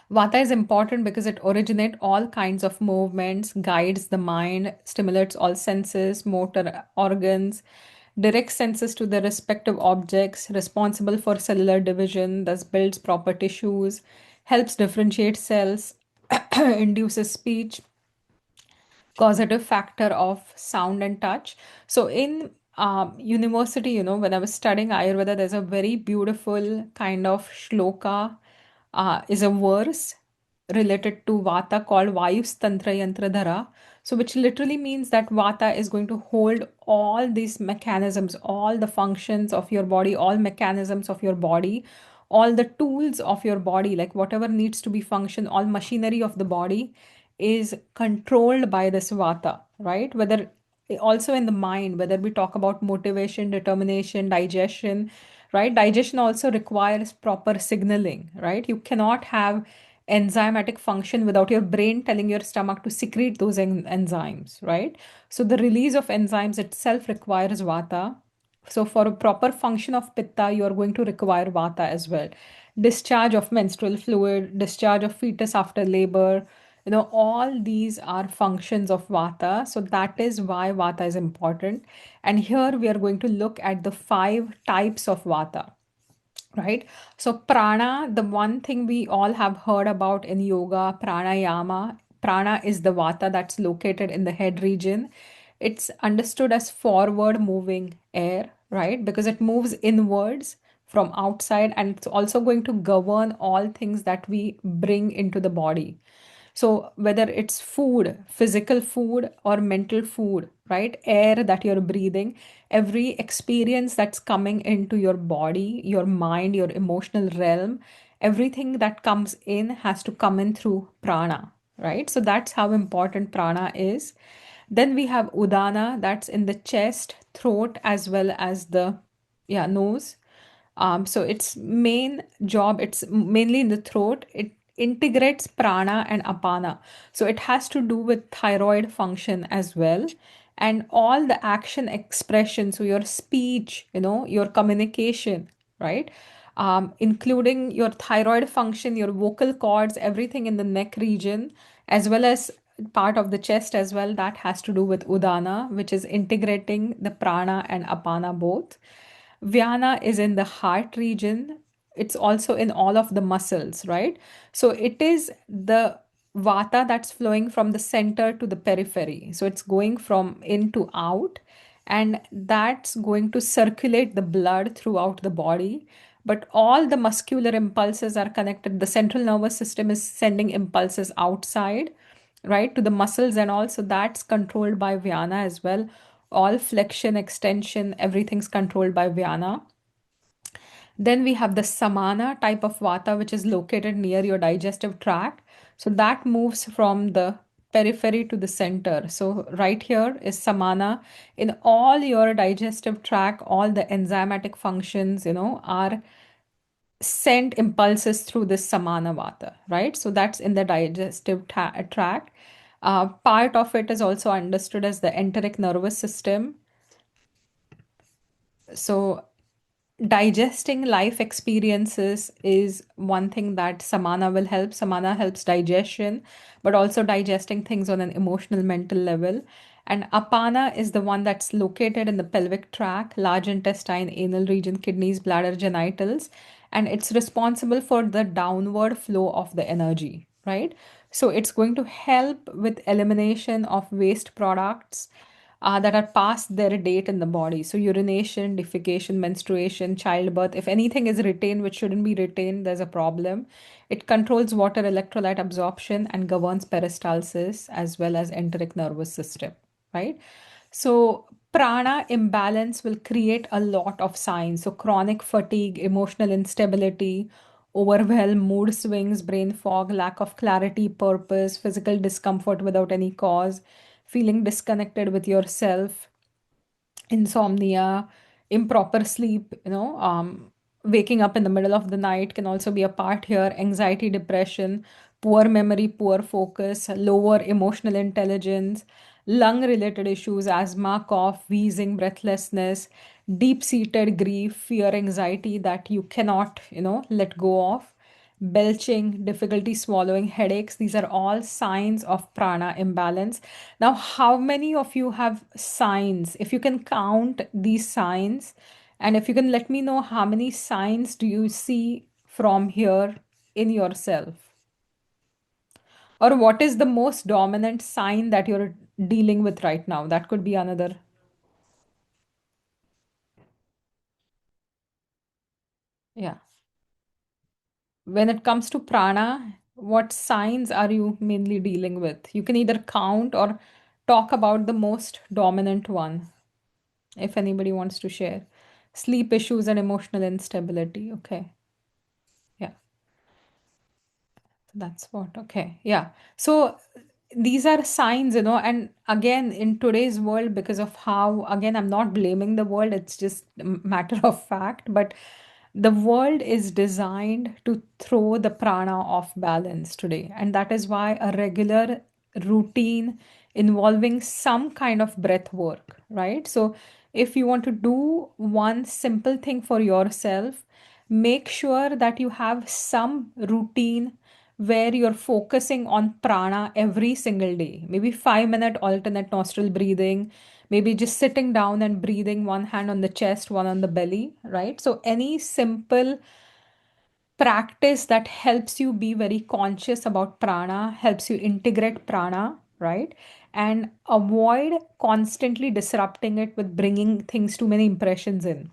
Vata is important because it originates all kinds of movements, guides the mind, stimulates all senses, motor organs, directs senses to the respective objects, responsible for cellular division, thus builds proper tissues, helps differentiate cells, induces speech, causative factor of sound and touch. So in university, when I was studying Ayurveda, there's a very beautiful kind of shloka, is a verse related to Vata called Vayus Tantra Yantra Dhara. So which literally means that Vata is going to hold all these mechanisms, all the functions of your body, all mechanisms of your body, all the tools of your body, like whatever needs to be function, all machinery of the body is controlled by this vata, right? Whether also in the mind, whether we talk about motivation, determination, digestion, right? Digestion also requires proper signaling, right? You cannot have enzymatic function without your brain telling your stomach to secrete those enzymes, right? So the release of enzymes itself requires vata. So for a proper function of pitta, you are going to require vata as well. Discharge of menstrual fluid, discharge of fetus after labor, all these are functions of vata. So that is why vata is important. And here we are going to look at the five types of vata, right? So prana, the one thing we all have heard about in yoga, pranayama. Prana is the vata that's located in the head region. It's understood as forward moving air, right? Because it moves inwards from outside, and it's also going to govern all things that we bring into the body. So whether it's food, physical food or mental food, right? Air that you're breathing, every experience that's coming into your body, your mind, your emotional realm, everything that comes in has to come in through prana, right? So that's how important prana is. Then we have udana, that's in the chest, throat, as well as the nose. So its main job, it's mainly in the throat. It integrates prana and apana. So it has to do with thyroid function as well. And all the action expression, so your speech, your communication, right? Including your thyroid function, your vocal cords, everything in the neck region, as well as part of the chest as well, that has to do with udana, which is integrating the prana and apana both. Vyana is in the heart region. It's also in all of the muscles, right? So it is the vata that's flowing from the center to the periphery. So it's going from in to out, and that's going to circulate the blood throughout the body. But all the muscular impulses are connected. The central nervous system is sending impulses outside, right, to the muscles, and also that's controlled by Vyana as well. All flexion, extension, everything's controlled by Vyana. Then we have the Samana type of Vata, which is located near your digestive tract. So that moves from the periphery to the center. So right here is samana. In all your digestive tract, all the enzymatic functions, are sent impulses through this samana vata, right? So that's in the digestive tract. Part of it is also understood as the enteric nervous system. So digesting life experiences is one thing that samana will help. Samana helps digestion, but also digesting things on an emotional, mental level. And apana is the one that's located in the pelvic tract, large intestine, anal region, kidneys, bladder, genitals, and it's responsible for the downward flow of the energy, right? So it's going to help with elimination of waste products that are past their date in the body. So, urination, defecation, menstruation, childbirth, if anything is retained which shouldn't be retained, there's a problem. It controls water electrolyte absorption and governs peristalsis as well as enteric nervous system, right? So, prana imbalance will create a lot of signs. So, chronic fatigue, emotional instability, overwhelm, mood swings, brain fog, lack of clarity, purpose, physical discomfort without any cause, feeling disconnected with yourself, insomnia, improper sleep, waking up in the middle of the night can also be a part here, anxiety, depression, poor memory, poor focus, lower emotional intelligence, lung related issues, asthma, cough, wheezing, breathlessness, deep seated grief, fear, anxiety that you cannot, let go of, belching, difficulty swallowing, headaches. These are all signs of prana imbalance. Now, how many of you have signs? If you can count these signs, and if you can let me know how many signs do you see from here in yourself? Or what is the most dominant sign that you're dealing with right now? That could be another. Yeah. When it comes to prana, what signs are you mainly dealing with? You can either count or talk about the most dominant one, if anybody wants to share. Sleep issues and emotional instability. Okay. Yeah. That's what. Okay. Yeah. So these are signs, and again, in today's world, because of how, again, I'm not blaming the world, it's just a matter of fact, but the world is designed to throw the prana off balance today. And that is why a regular routine involving some kind of breath work, right? So if you want to do one simple thing for yourself, make sure that you have some routine where you're focusing on prana every single day. Maybe 5 minute alternate nostril breathing, maybe just sitting down and breathing, one hand on the chest, one on the belly, right? So, any simple practice that helps you be very conscious about prana, helps you integrate prana, right? And avoid constantly disrupting it with bringing things too many impressions in.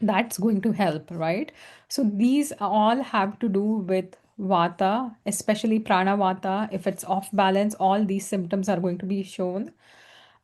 That's going to help, right? So these all have to do with vata, especially prana vata. If it's off balance, all these symptoms are going to be shown.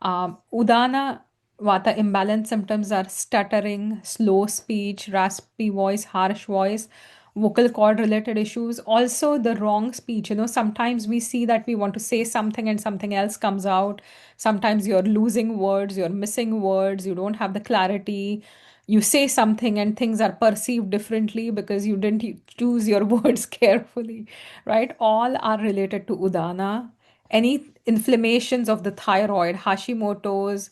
Udana vata imbalance symptoms are stuttering, slow speech, raspy voice, harsh voice, vocal cord related issues, also the wrong speech. Sometimes we see that we want to say something and something else comes out. Sometimes you're losing words, you're missing words, you don't have the clarity. You say something and things are perceived differently because you didn't choose your words carefully, right? All are related to udana. Any inflammations of the thyroid, Hashimoto's,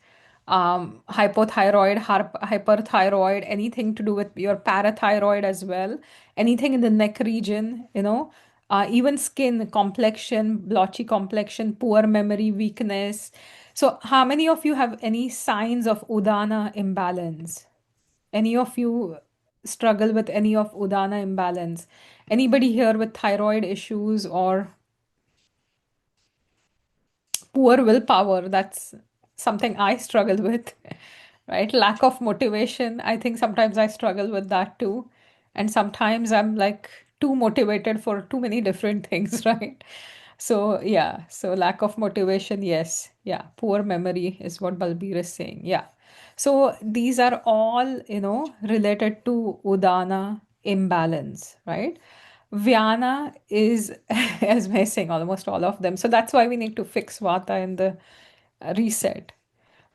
hypothyroid, hyperthyroid, anything to do with your parathyroid as well, anything in the neck region, even skin, complexion, blotchy complexion, poor memory, weakness. So, how many of you have any signs of Udana imbalance? Any of you struggle with any of Udana imbalance? Anybody here with thyroid issues or poor willpower? That's something I struggle with, right? Lack of motivation. I think sometimes I struggle with that too. And sometimes I'm like too motivated for too many different things, right? So, yeah, so lack of motivation, yes. Yeah, poor memory is what Balbir is saying. Yeah. So, these are all, related to Udana imbalance, right? Vyana is, as we're saying, almost all of them. So that's why we need to fix Vata in the reset.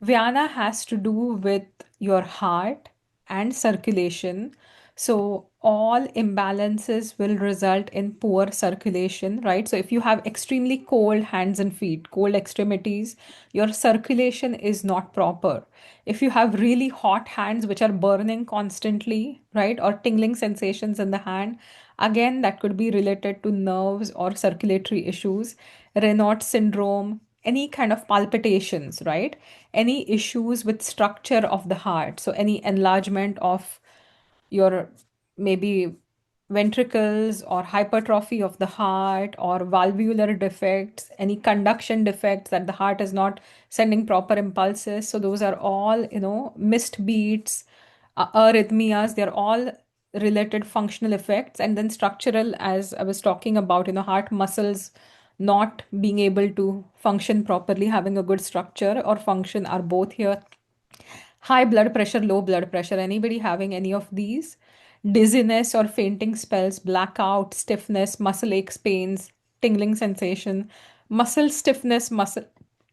Vyana has to do with your heart and circulation. So all imbalances will result in poor circulation, right? So if you have extremely cold hands and feet, cold extremities, your circulation is not proper. If you have really hot hands which are burning constantly, right, or tingling sensations in the hand, again, that could be related to nerves or circulatory issues, Raynaud syndrome, any kind of palpitations, right? Any issues with structure of the heart. So any enlargement of your maybe ventricles or hypertrophy of the heart or valvular defects, any conduction defects that the heart is not sending proper impulses. So those are all, missed beats, arrhythmias, they're all related functional effects. And then structural, as I was talking about, heart muscles not being able to function properly, having a good structure or function are both here. High blood pressure, low blood pressure, anybody having any of these? Dizziness or fainting spells, blackout, stiffness, muscle aches, pains, tingling sensation, muscle stiffness, muscle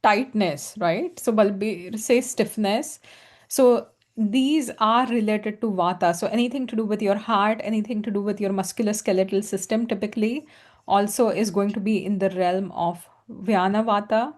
tightness, right? So Balbir say stiffness. So these are related to Vata. So anything to do with your heart, anything to do with your musculoskeletal system typically also is going to be in the realm of Vyana Vata.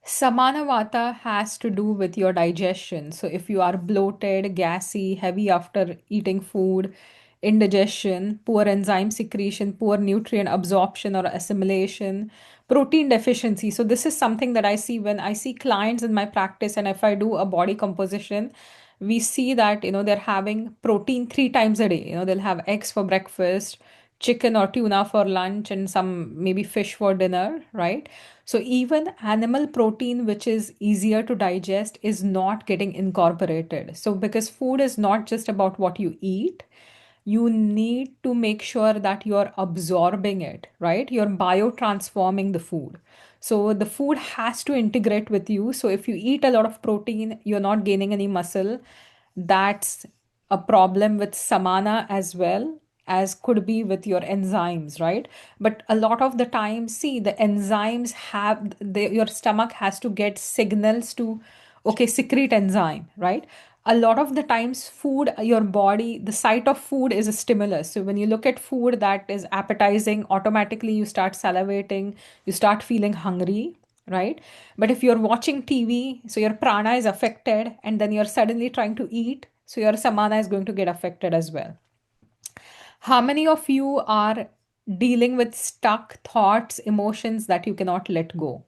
Samanavata has to do with your digestion. So, if you are bloated, gassy, heavy after eating food, indigestion, poor enzyme secretion, poor nutrient absorption or assimilation, protein deficiency. So, this is something that I see when I see clients in my practice, and if I do a body composition, we see that they're having protein 3 times a day. They'll have eggs for breakfast, chicken or tuna for lunch, and some maybe fish for dinner, right? So even animal protein, which is easier to digest, is not getting incorporated. So because food is not just about what you eat, you need to make sure that you're absorbing it, right? You're biotransforming the food. So the food has to integrate with you. So if you eat a lot of protein, you're not gaining any muscle. That's a problem with samana as well as could be with your enzymes, right? But a lot of the time, see, the enzymes your stomach has to get signals to, okay, secrete enzyme, right? A lot of the times, food, your body, the sight of food is a stimulus. So when you look at food that is appetizing, automatically you start salivating, you start feeling hungry, right? But if you're watching TV, so your prana is affected, and then you're suddenly trying to eat, so your samana is going to get affected as well. How many of you are dealing with stuck thoughts, emotions that you cannot let go?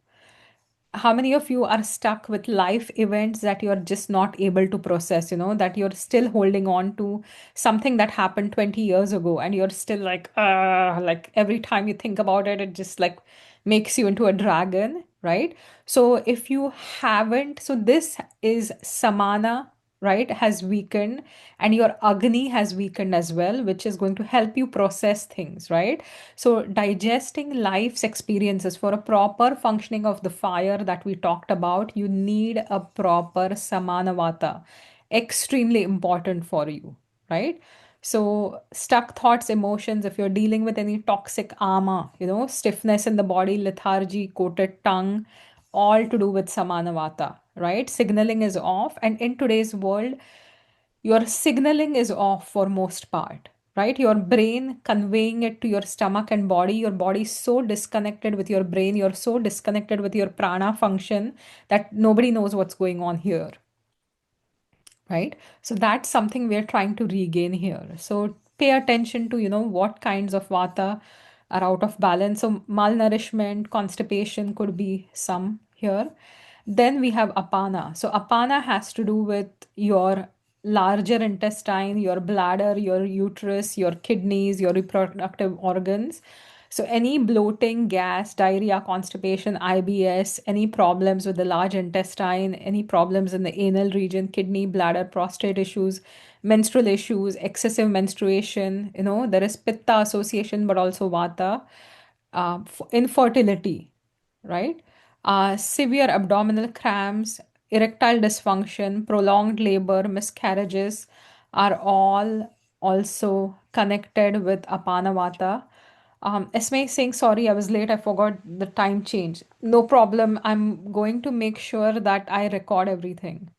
How many of you are stuck with life events that you're just not able to process, that you're still holding on to something that happened 20 years ago and you're still like every time you think about it, it just like makes you into a dragon, right? So if you haven't, so this is samana, right, has weakened, and your agni has weakened as well, which is going to help you process things, right? So digesting life's experiences for a proper functioning of the fire that we talked about, you need a proper samanavata. Extremely important for you, right? So stuck thoughts, emotions, if you're dealing with any toxic ama, stiffness in the body, lethargy, coated tongue, all to do with samanavata, right? Signaling is off. And in today's world, your signaling is off for most part, right? Your brain conveying it to your stomach and body, your body is so disconnected with your brain, you're so disconnected with your prana function that nobody knows what's going on here, right? So that's something we're trying to regain here. So pay attention to, what kinds of vata are out of balance. So malnourishment, constipation could be some here. Then we have apana. So apana has to do with your larger intestine, your bladder, your uterus, your kidneys, your reproductive organs. So any bloating, gas, diarrhea, constipation, IBS, any problems with the large intestine, any problems in the anal region, kidney, bladder, prostate issues, menstrual issues, excessive menstruation, there is pitta association, but also vata, infertility, right? Severe abdominal cramps, erectile dysfunction, prolonged labor, miscarriages are all also connected with Apanavata. Esme is saying, sorry, I was late. I forgot the time change. No problem. I'm going to make sure that I record everything.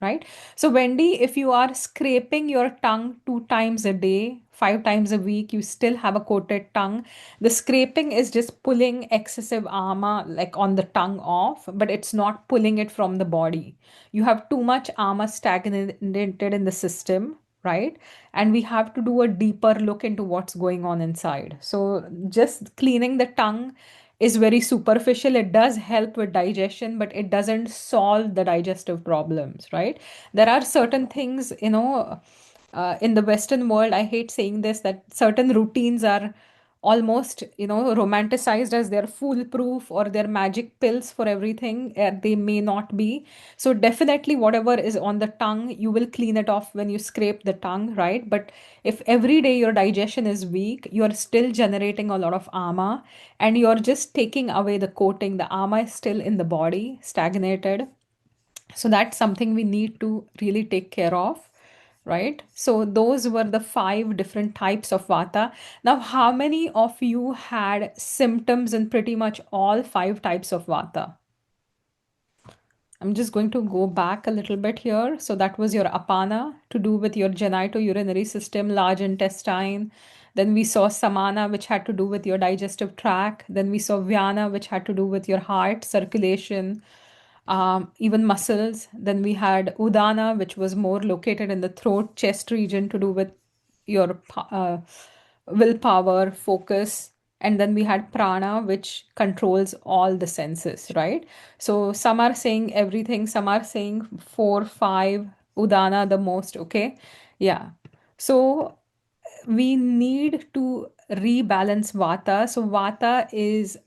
Right? So, Wendy, if you are scraping your tongue 2 times a day, 5 times a week, you still have a coated tongue. The scraping is just pulling excessive ama like on the tongue off, but it's not pulling it from the body. You have too much ama stagnated in the system, right? And we have to do a deeper look into what's going on inside. So, just cleaning the tongue is very superficial. It does help with digestion, but it doesn't solve the digestive problems, right? There are certain things, in the Western world, I hate saying this, that certain routines are almost, romanticized as they're foolproof or they're magic pills for everything. They may not be. So, definitely, whatever is on the tongue, you will clean it off when you scrape the tongue, right? But if every day your digestion is weak, you're still generating a lot of ama and you're just taking away the coating. The ama is still in the body, stagnated. So that's something we need to really take care of, right? So those were the five different types of vata. Now, how many of you had symptoms in pretty much all five types of vata? I'm just going to go back a little bit here. So that was your apana, to do with your genitourinary system, large intestine. Then we saw samana, which had to do with your digestive tract. Then we saw vyana, which had to do with your heart, circulation, even muscles. Then we had udana, which was more located in the throat, chest region, to do with your willpower, focus. And then we had prana, which controls all the senses, right? So some are saying everything, some are saying four, five, udana the most, okay? Yeah. So we need to rebalance vata. So vata is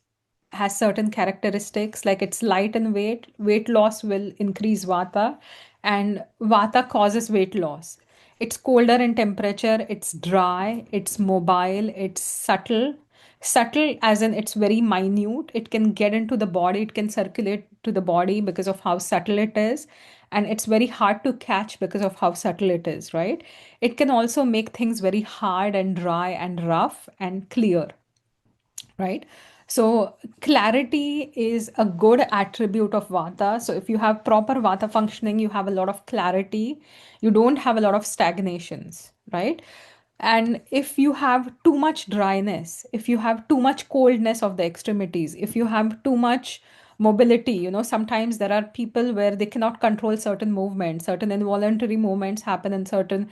has certain characteristics, like it's light in weight. Weight loss will increase vata, and vata causes weight loss. It's colder in temperature, it's dry, it's mobile, it's subtle. Subtle as in it's very minute. It can get into the body, it can circulate to the body because of how subtle it is. And it's very hard to catch because of how subtle it is, right? It can also make things very hard and dry and rough and clear, right? So clarity is a good attribute of vata. So if you have proper vata functioning, you have a lot of clarity. You don't have a lot of stagnations, right? And if you have too much dryness, if you have too much coldness of the extremities, if you have too much mobility, sometimes there are people where they cannot control certain movements, certain involuntary movements happen in certain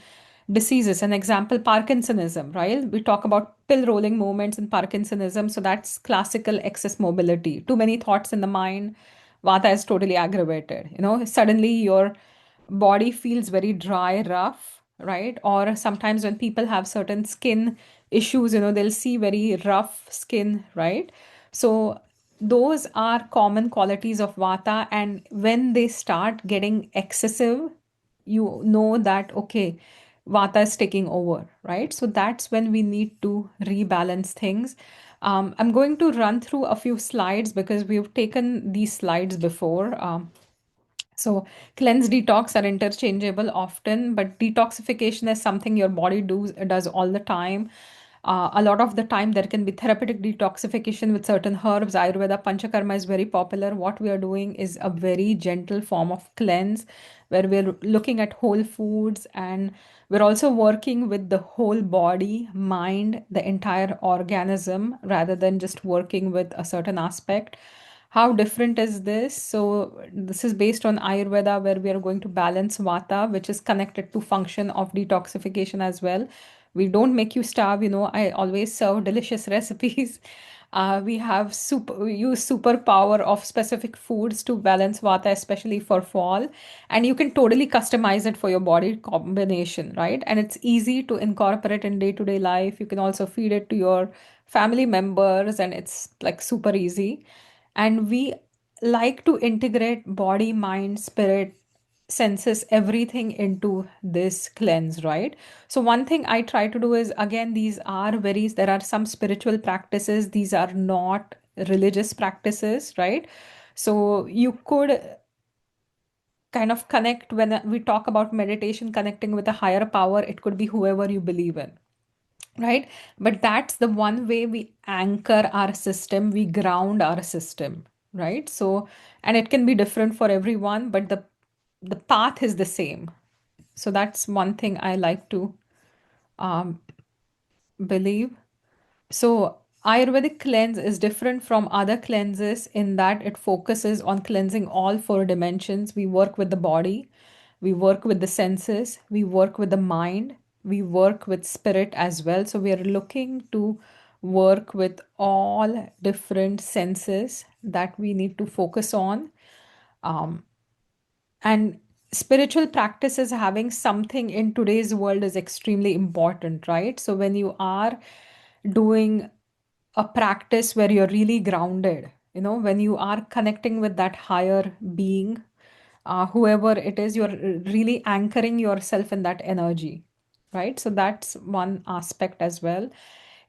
diseases. An example, Parkinsonism, right? We talk about pill rolling movements in Parkinsonism. So that's classical excess mobility. Too many thoughts in the mind. Vata is totally aggravated. Suddenly your body feels very dry, rough, right? Or sometimes when people have certain skin issues, they'll see very rough skin, right? So those are common qualities of vata. And when they start getting excessive, you know that, okay, vata is taking over, right? So that's when we need to rebalance things. I'm going to run through a few slides because we've taken these slides before. So cleanse, detox are interchangeable often, but detoxification is something your body does all the time. A lot of the time, there can be therapeutic detoxification with certain herbs. Ayurveda Panchakarma is very popular. What we are doing is a very gentle form of cleanse where we're looking at whole foods, and we're also working with the whole body, mind, the entire organism rather than just working with a certain aspect. How different is this? So, this is based on Ayurveda, where we are going to balance Vata, which is connected to function of detoxification as well. We don't make you starve, I always serve delicious recipes. We use superpower of specific foods to balance Vata, especially for fall. And you can totally customize it for your body combination, right? And it's easy to incorporate in day-to-day life. You can also feed it to your family members, and it's like super easy. And we like to integrate body, mind, spirit, senses, everything into this cleanse, right? So one thing I try to do is, again, there are some spiritual practices, these are not religious practices, right? So you could kind of connect when we talk about meditation, connecting with a higher power. It could be whoever you believe in, right? But that's the one way we anchor our system, we ground our system, right? So, and it can be different for everyone, but the path is the same. So that's one thing I like to um, believe. So, Ayurvedic cleanse is different from other cleanses in that it focuses on cleansing all four dimensions. We work with the body, we work with the senses, we work with the mind, we work with spirit as well. So, we are looking to work with all different senses that we need to focus on. Um, and spiritual practices having something in today's world is extremely important, right? So, when you are doing a practice where you're really grounded, when you are connecting with that higher being, whoever it is, you're really anchoring yourself in that energy, right? So that's one aspect as well.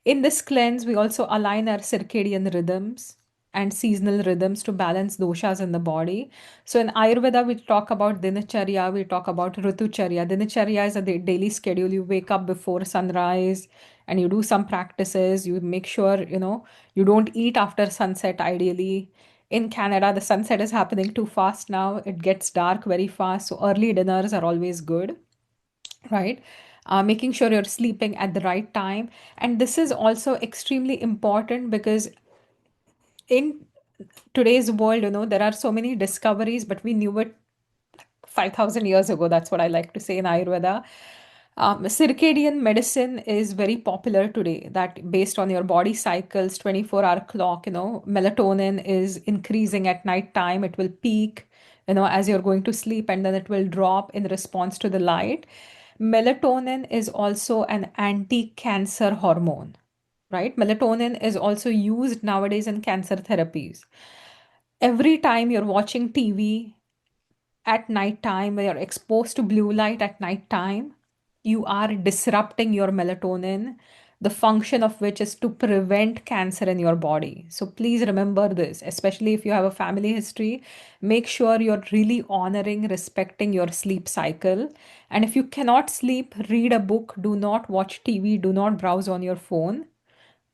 In this cleanse, we also align our circadian rhythms and seasonal rhythms to balance doshas in the body. So in Ayurveda, we talk about dinacharya, we talk about ritucharya. Dinacharya is a daily schedule. You wake up before sunrise and you do some practices. You make sure, you don't eat after sunset ideally. In Canada, the sunset is happening too fast now. It gets dark very fast. So early dinners are always good, right? Making sure you're sleeping at the right time. And this is also extremely important because in today's world, there are so many discoveries, but we knew it 5,000 years ago. That's what I like to say in Ayurveda. Circadian medicine is very popular today, that based on your body cycles, 24-hour clock, melatonin is increasing at night time. It will peak, as you're going to sleep, and then it will drop in response to the light. Melatonin is also an anti-cancer hormone, right? Melatonin is also used nowadays in cancer therapies. Every time you're watching TV at night time, when you're exposed to blue light at night time, you are disrupting your melatonin, the function of which is to prevent cancer in your body. So please remember this, especially if you have a family history. Make sure you're really honoring, respecting your sleep cycle. And if you cannot sleep, read a book, do not watch TV, do not browse on your phone,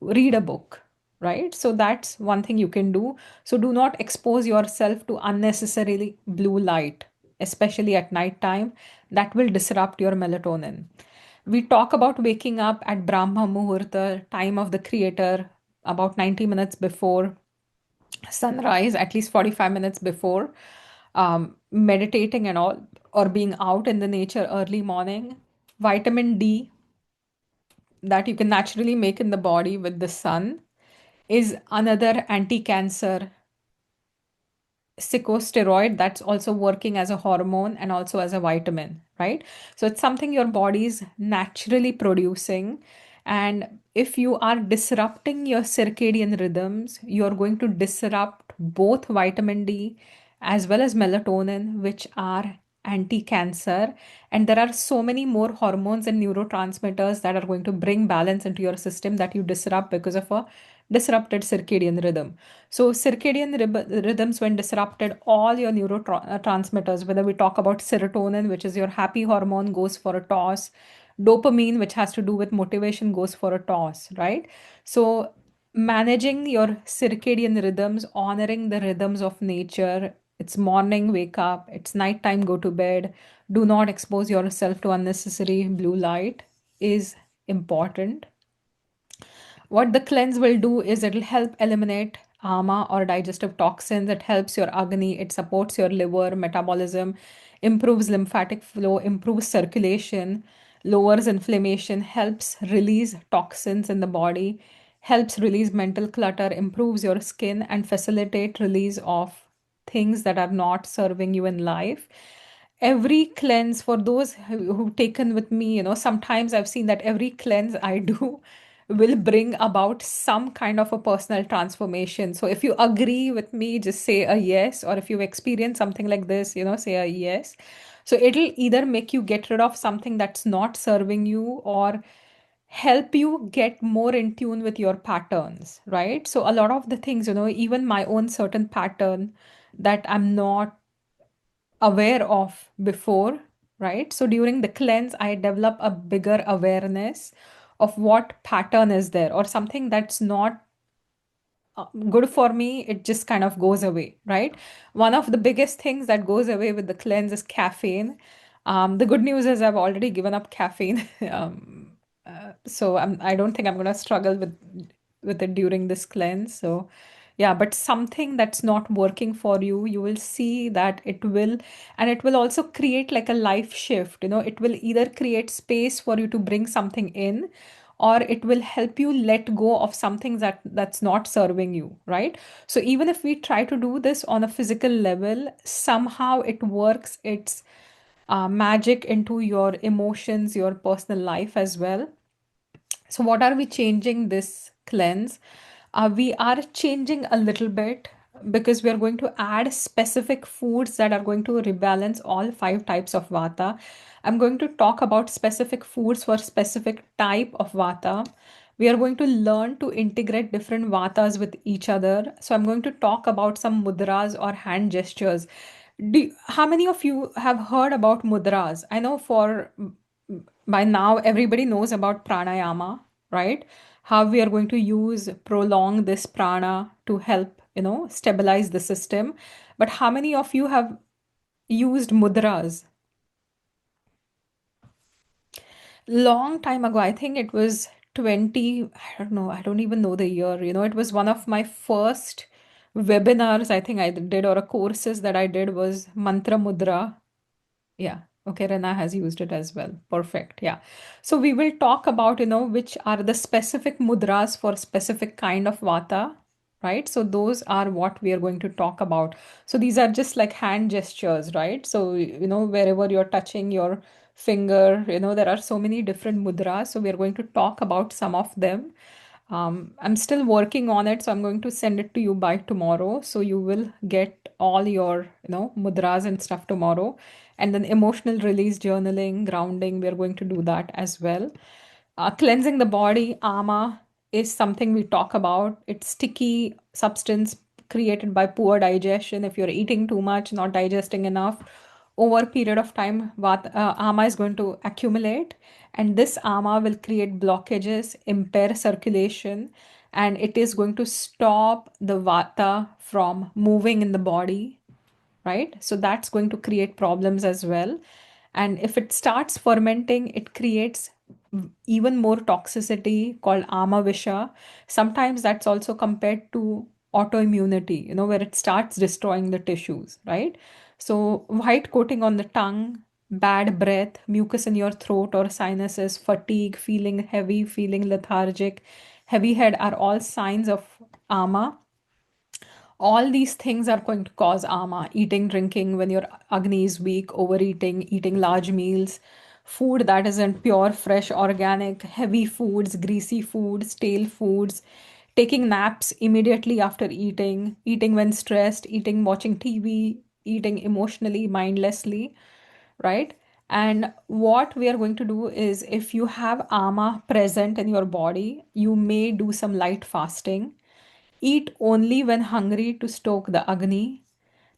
read a book, right? So that's one thing you can do. So do not expose yourself to unnecessarily blue light, especially at night time. That will disrupt your melatonin. We talk about waking up at Brahma Muhurta, time of the creator, about 90 minutes before sunrise, at least 45 minutes before, meditating and all, or being out in the nature early morning. Vitamin D that you can naturally make in the body with the sun is another anti-cancer corticosteroid that's also working as a hormone and also as a vitamin, right? So it's something your body is naturally producing. And if you are disrupting your circadian rhythms, you're going to disrupt both vitamin D as well as melatonin, which are anti-cancer. And there are so many more hormones and neurotransmitters that are going to bring balance into your system that you disrupt because of a disrupted circadian rhythm. So, circadian rhythms, when disrupted, all your neurotransmitters, whether we talk about serotonin, which is your happy hormone, goes for a toss, dopamine, which has to do with motivation, goes for a toss, right? So, managing your circadian rhythms, honoring the rhythms of nature. It's morning, wake up, it's nighttime, go to bed. Do not expose yourself to unnecessary blue light is important. What the cleanse will do is it'll help eliminate ama or digestive toxins. It helps your agni, it supports your liver metabolism, improves lymphatic flow, improves circulation, lowers inflammation, helps release toxins in the body, helps release mental clutter, improves your skin, and facilitate release of things that are not serving you in life. Every cleanse, for those who've taken with me, sometimes I've seen that every cleanse I do will bring about some kind of a personal transformation. So if you agree with me, just say a yes, or if you've experienced something like this, say a yes. So it'll either make you get rid of something that's not serving you, or help you get more in tune with your patterns, right? So a lot of the things, even my own certain pattern that I'm not aware of before, right? So during the cleanse, I develop a bigger awareness of what pattern is there, or something that's not good for me, it just kind of goes away, right? One of the biggest things that goes away with the cleanse is caffeine. The good news is I've already given up caffeine. So I don't think I'm going to struggle with it during this cleanse. So yeah, but something that's not working for you, you will see that it will, and it will also create like a life shift. It will either create space for you to bring something in, or it will help you let go of something that's not serving you, right? So even if we try to do this on a physical level, somehow it works its magic into your emotions, your personal life as well. So, what are we changing this cleanse? We are changing a little bit because we are going to add specific foods that are going to rebalance all five types of vata. I'm going to talk about specific foods for specific type of vata. We are going to learn to integrate different vatas with each other. So, I'm going to talk about some mudras or hand gestures. How many of you have heard about mudras? I know for by now everybody knows about pranayama, right? How we are going to use prolong this prana to help, stabilize the system. But how many of you have used mudras? Long time ago, I think it was 20, I don't know, I don't even know the year. It was one of my first webinars I think I did, or a courses that I did, was mantra mudra. Yeah. Okay, Rena has used it as well. Perfect. Yeah. So we will talk about, which are the specific mudras for specific kind of vata, right? So those are what we are going to talk about. So these are just like hand gestures, right? So, wherever you're touching your finger, there are so many different mudras. So we are going to talk about some of them. I'm still working on it, so I'm going to send it to you by tomorrow. So you will get all your, mudras and stuff tomorrow. And then emotional release, journaling, grounding, we're going to do that as well. Cleansing the body, ama, is something we talk about. It's sticky substance created by poor digestion. If you're eating too much, not digesting enough, over a period of time, what ama is going to accumulate, and this ama will create blockages, impair circulation, and it is going to stop the vata from moving in the body, right? So that's going to create problems as well. And if it starts fermenting, it creates even more toxicity called amavisha. Sometimes that's also compared to autoimmunity, where it starts destroying the tissues, right? So, white coating on the tongue, bad breath, mucus in your throat or sinuses, fatigue, feeling heavy, feeling lethargic, heavy head are all signs of ama. All these things are going to cause ama. Eating, drinking when your agni is weak, overeating, eating large meals, food that isn't pure, fresh, organic, heavy foods, greasy foods, stale foods, taking naps immediately after eating, eating when stressed, eating watching TV, eating emotionally, mindlessly, right? And what we are going to do is, if you have ama present in your body, you may do some light fasting. Eat only when hungry to stoke the Agni.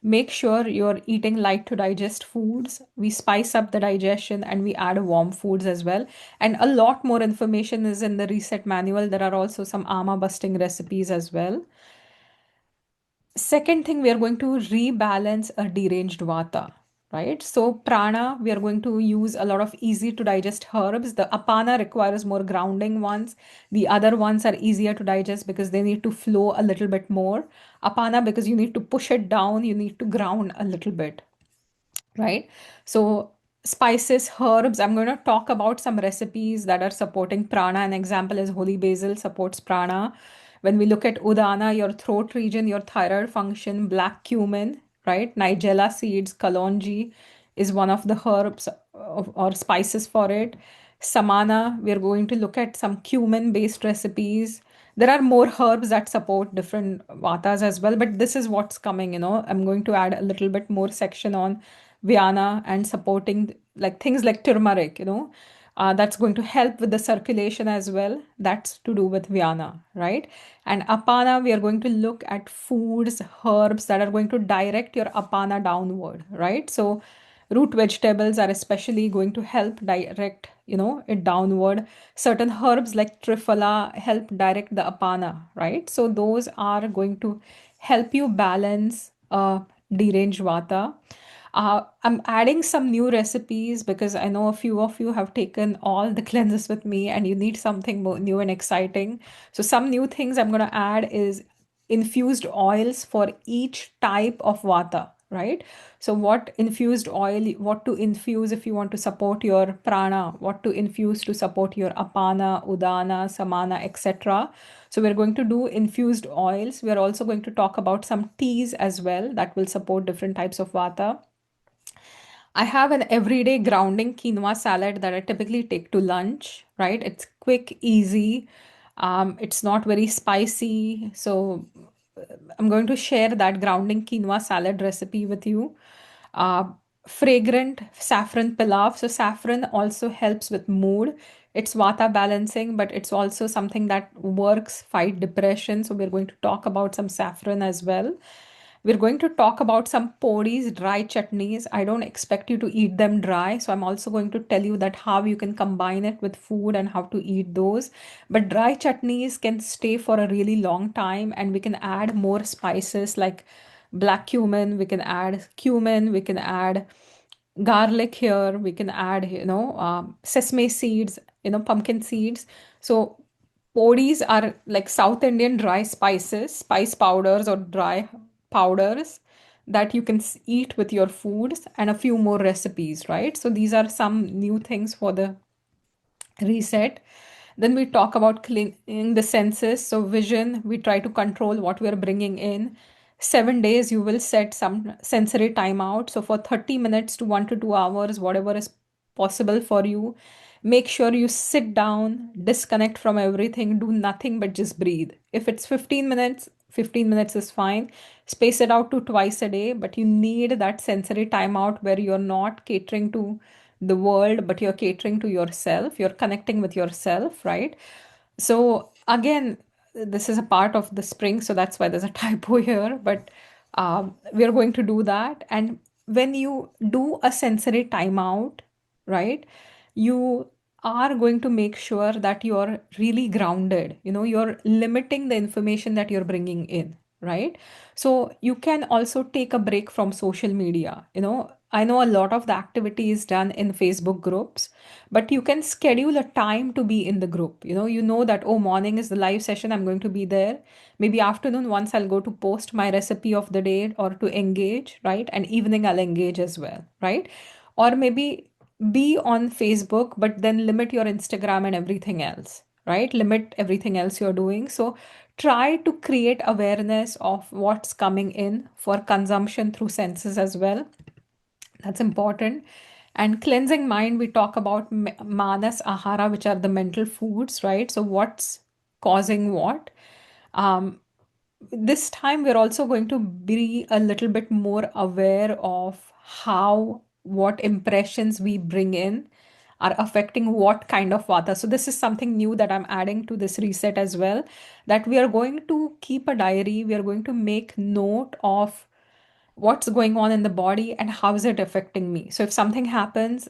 Make sure you're eating light to digest foods. We spice up the digestion and we add warm foods as well. And a lot more information is in the reset manual. There are also some ama busting recipes as well. Second thing, we are going to rebalance a deranged vata, right? So, prana, we are going to use a lot of easy to digest herbs. The apana requires more grounding ones. The other ones are easier to digest because they need to flow a little bit more. Apana, because you need to push it down, you need to ground a little bit, right? So, spices, herbs, I'm going to talk about some recipes that are supporting prana. An example is holy basil supports prana. When we look at udana, your throat region, your thyroid function, black cumin, right? Nigella seeds, kalonji is one of the herbs or spices for it. Samana, we're going to look at some cumin based recipes. There are more herbs that support different vatas as well, but this is what's coming. I'm going to add a little bit more section on Vyana and supporting like things like turmeric. That's going to help with the circulation as well. That's to do with Vyana, right? And Apana, we are going to look at foods, herbs that are going to direct your Apana downward, right? So root vegetables are especially going to help direct, it downward. Certain herbs like Triphala help direct the Apana, right? So those are going to help you balance deranged Vata. I'm adding some new recipes because I know a few of you have taken all the cleanses with me and you need something more new and exciting. So, some new things I'm going to add is infused oils for each type of vata, right? So, what infused oil, what to infuse if you want to support your prana, what to infuse to support your apana, udana, samana, etc. So, we're going to do infused oils. We're also going to talk about some teas as well that will support different types of vata. I have an everyday grounding quinoa salad that I typically take to lunch, right? It's quick, easy. It's not very spicy. So I'm going to share that grounding quinoa salad recipe with you. Uh, Fragrant saffron pilaf. So saffron also helps with mood. It's vata balancing, but it's also something that works fight depression. So we're going to talk about some saffron as well. We're going to talk about some podis, dry chutneys. I don't expect you to eat them dry. So I'm also going to tell you that how you can combine it with food and how to eat those. But dry chutneys can stay for a really long time and we can add more spices like black cumin, we can add cumin, we can add garlic here, we can add, sesame seeds, pumpkin seeds. So podis are like South Indian dry spices, spice powders or dry powders that you can eat with your foods and a few more recipes, right? So these are some new things for the reset. Then we talk about cleaning the senses. So, vision, we try to control what we're bringing in. 7 days, you will set some sensory timeout. So, for 30 minutes to 1 to 2 hours, whatever is possible for you, make sure you sit down, disconnect from everything, do nothing but just breathe. If it's 15 minutes, 15 minutes is fine. Space it out to twice a day, but you need that sensory timeout where you're not catering to the world, but you're catering to yourself, you're connecting with yourself, right? So, again, this is a part of the spring, so that's why there's a typo here, but we're going to do that. And when you do a sensory timeout, right, you are going to make sure that you're really grounded, you're limiting the information that you're bringing in, right? So you can also take a break from social media. I know a lot of the activity is done in Facebook groups, but you can schedule a time to be in the group. You know that, oh, morning is the live session, I'm going to be there. Maybe afternoon, once I'll go to post my recipe of the day or to engage, right? And evening, I'll engage as well, right? Or maybe be on Facebook, but then limit your Instagram and everything else, right? Limit everything else you're doing. So try to create awareness of what's coming in for consumption through senses as well. That's important. And cleansing mind, we talk about manas, ahara, which are the mental foods, right? So, what's causing what? Um, this time, we're also going to be a little bit more aware of how what impressions we bring in are affecting what kind of vata. So, this is something new that I'm adding to this reset as well. That we are going to keep a diary, we are going to make note of what's going on in the body and how is it affecting me. So if something happens,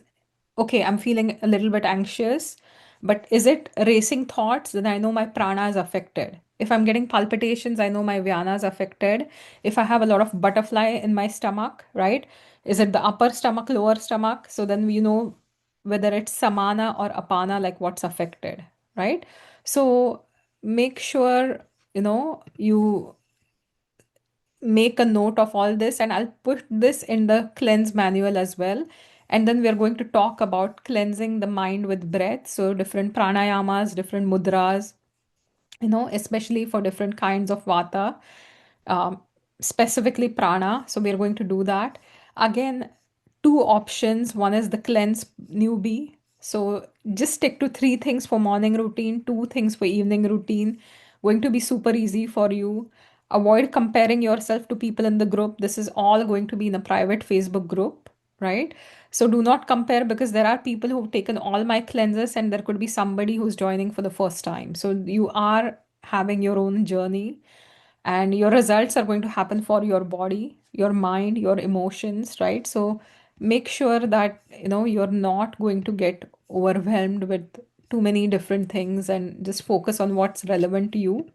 okay, I'm feeling a little bit anxious, but is it racing thoughts? Then I know my prana is affected. If I'm getting palpitations, I know my vyana is affected. If I have a lot of butterfly in my stomach, right? Is it the upper stomach, lower stomach? So then you know whether it's samana or apana, like what's affected, right? So make sure you make a note of all this, and I'll put this in the cleanse manual as well. And then we're going to talk about cleansing the mind with breath. So different pranayamas, different mudras, especially for different kinds of vata, um, specifically prana. So we're going to do that. Again, two options. One is the cleanse newbie. So just stick to three things for morning routine, two things for evening routine. Going to be super easy for you. Avoid comparing yourself to people in the group. This is all going to be in a private Facebook group, right? So do not compare, because there are people who've taken all my cleanses and there could be somebody who's joining for the first time. So you are having your own journey, and your results are going to happen for your body, your mind, your emotions, right? So make sure that you're not going to get overwhelmed with too many different things, and just focus on what's relevant to you.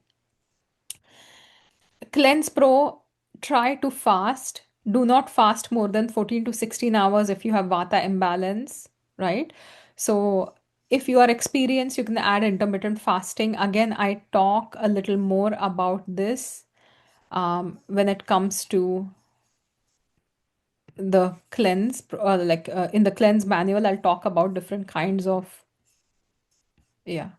Cleanse Pro, try to fast. Do not fast more than 14 to 16 hours if you have Vata imbalance, right? So, if you are experienced, you can add intermittent fasting. Again, I talk a little more about this when it comes to the cleanse, in the cleanse manual, I'll talk about different kinds of, yeah.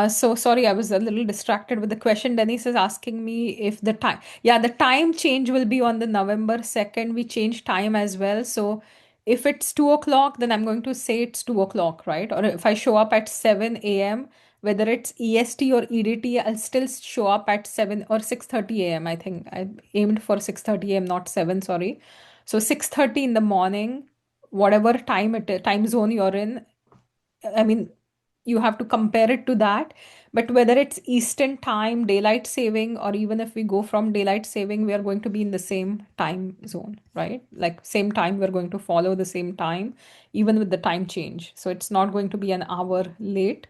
So sorry, I was a little distracted with the question. Denise is asking me if the time, yeah, the time change will be on the November 2nd. We change time as well. So if it's 2 o'clock, then I'm going to say it's 2 o'clock, right? Or if I show up at 7 a.m., whether it's EST or EDT, I'll still show up at 7 or 6:30 a.m. I think I aimed for 6:30 a.m., not 7, sorry. So 6:30 in the morning, whatever time zone you're in, I mean, you have to compare it to that. But whether it's Eastern time, daylight saving, or even if we go from daylight saving, we are going to be in the same time zone, right? Like same time, we're going to follow the same time, even with the time change. So it's not going to be an hour late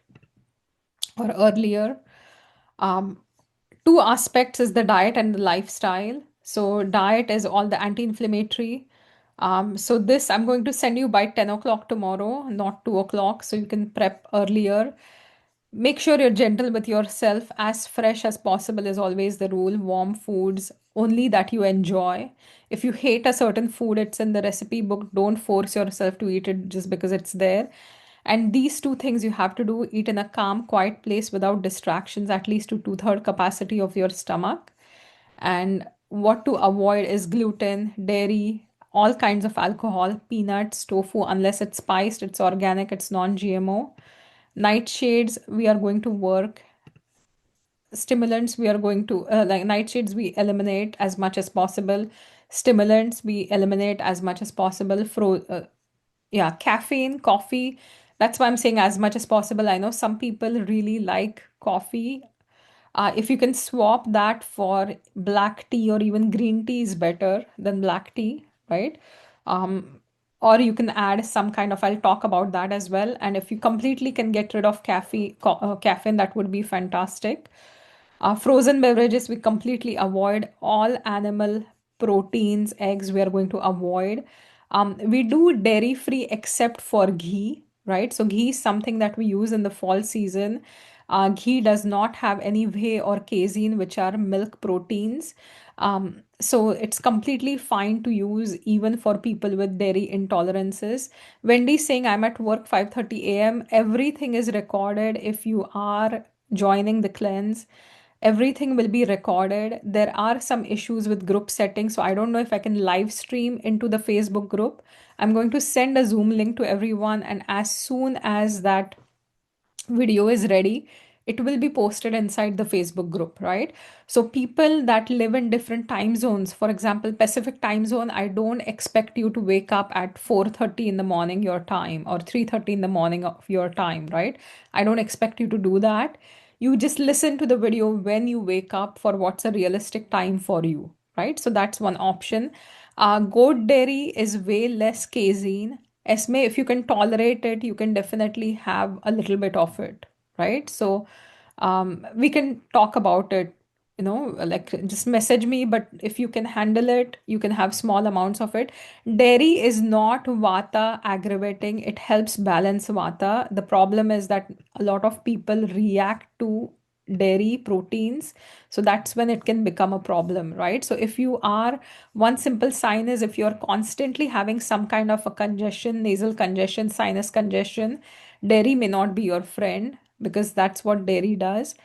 or earlier. Um, Two aspects is the diet and the lifestyle. So diet is all the anti-inflammatory. So this I'm going to send you by 10 o'clock tomorrow, not 2 o'clock, so you can prep earlier. Make sure you're gentle with yourself. As fresh as possible is always the rule. Warm foods only that you enjoy. If you hate a certain food, it's in the recipe book. Don't force yourself to eat it just because it's there. And these two things you have to do: eat in a calm, quiet place without distractions, at least to two-third capacity of your stomach. And what to avoid is gluten, dairy, all kinds of alcohol, peanuts, tofu, unless it's spiced, it's organic, it's non-GMO. Nightshades, we are going to work. Stimulants, we are going to, like nightshades, we eliminate as much as possible. Stimulants, we eliminate as much as possible. Yeah, caffeine, coffee. That's why I'm saying as much as possible. I know some people really like coffee. If you can swap that for black tea or even green tea is better than black tea, right? Um, or you can add some kind of, I'll talk about that as well. And if you completely can get rid of caffeine, that would be fantastic. Frozen beverages, we completely avoid. All animal proteins, eggs, we are going to avoid. We do dairy free except for ghee, right? So, ghee is something that we use in the fall season. Ghee does not have any whey or casein, which are milk proteins. So it's completely fine to use even for people with dairy intolerances. Wendy's saying I'm at work 5:30 a.m. Everything is recorded. If you are joining the cleanse, everything will be recorded. There are some issues with group settings, so I don't know if I can live stream into the Facebook group. I'm going to send a Zoom link to everyone, and as soon as that video is ready, it will be posted inside the Facebook group, right? So people that live in different time zones, for example, Pacific time zone, I don't expect you to wake up at 4:30 in the morning your time or 3:30 in the morning of your time, right? I don't expect you to do that. You just listen to the video when you wake up for what's a realistic time for you, right? So that's one option. Goat dairy is way less casein. Esme, if you can tolerate it, you can definitely have a little bit of it, right? So we can talk about it, like just message me. But if you can handle it, you can have small amounts of it. Dairy is not Vata aggravating, it helps balance Vata. The problem is that a lot of people react to dairy proteins, so that's when it can become a problem, right? So if you are, one simple sign is if you're constantly having some kind of a congestion, nasal congestion, sinus congestion, dairy may not be your friend, because that's what dairy does.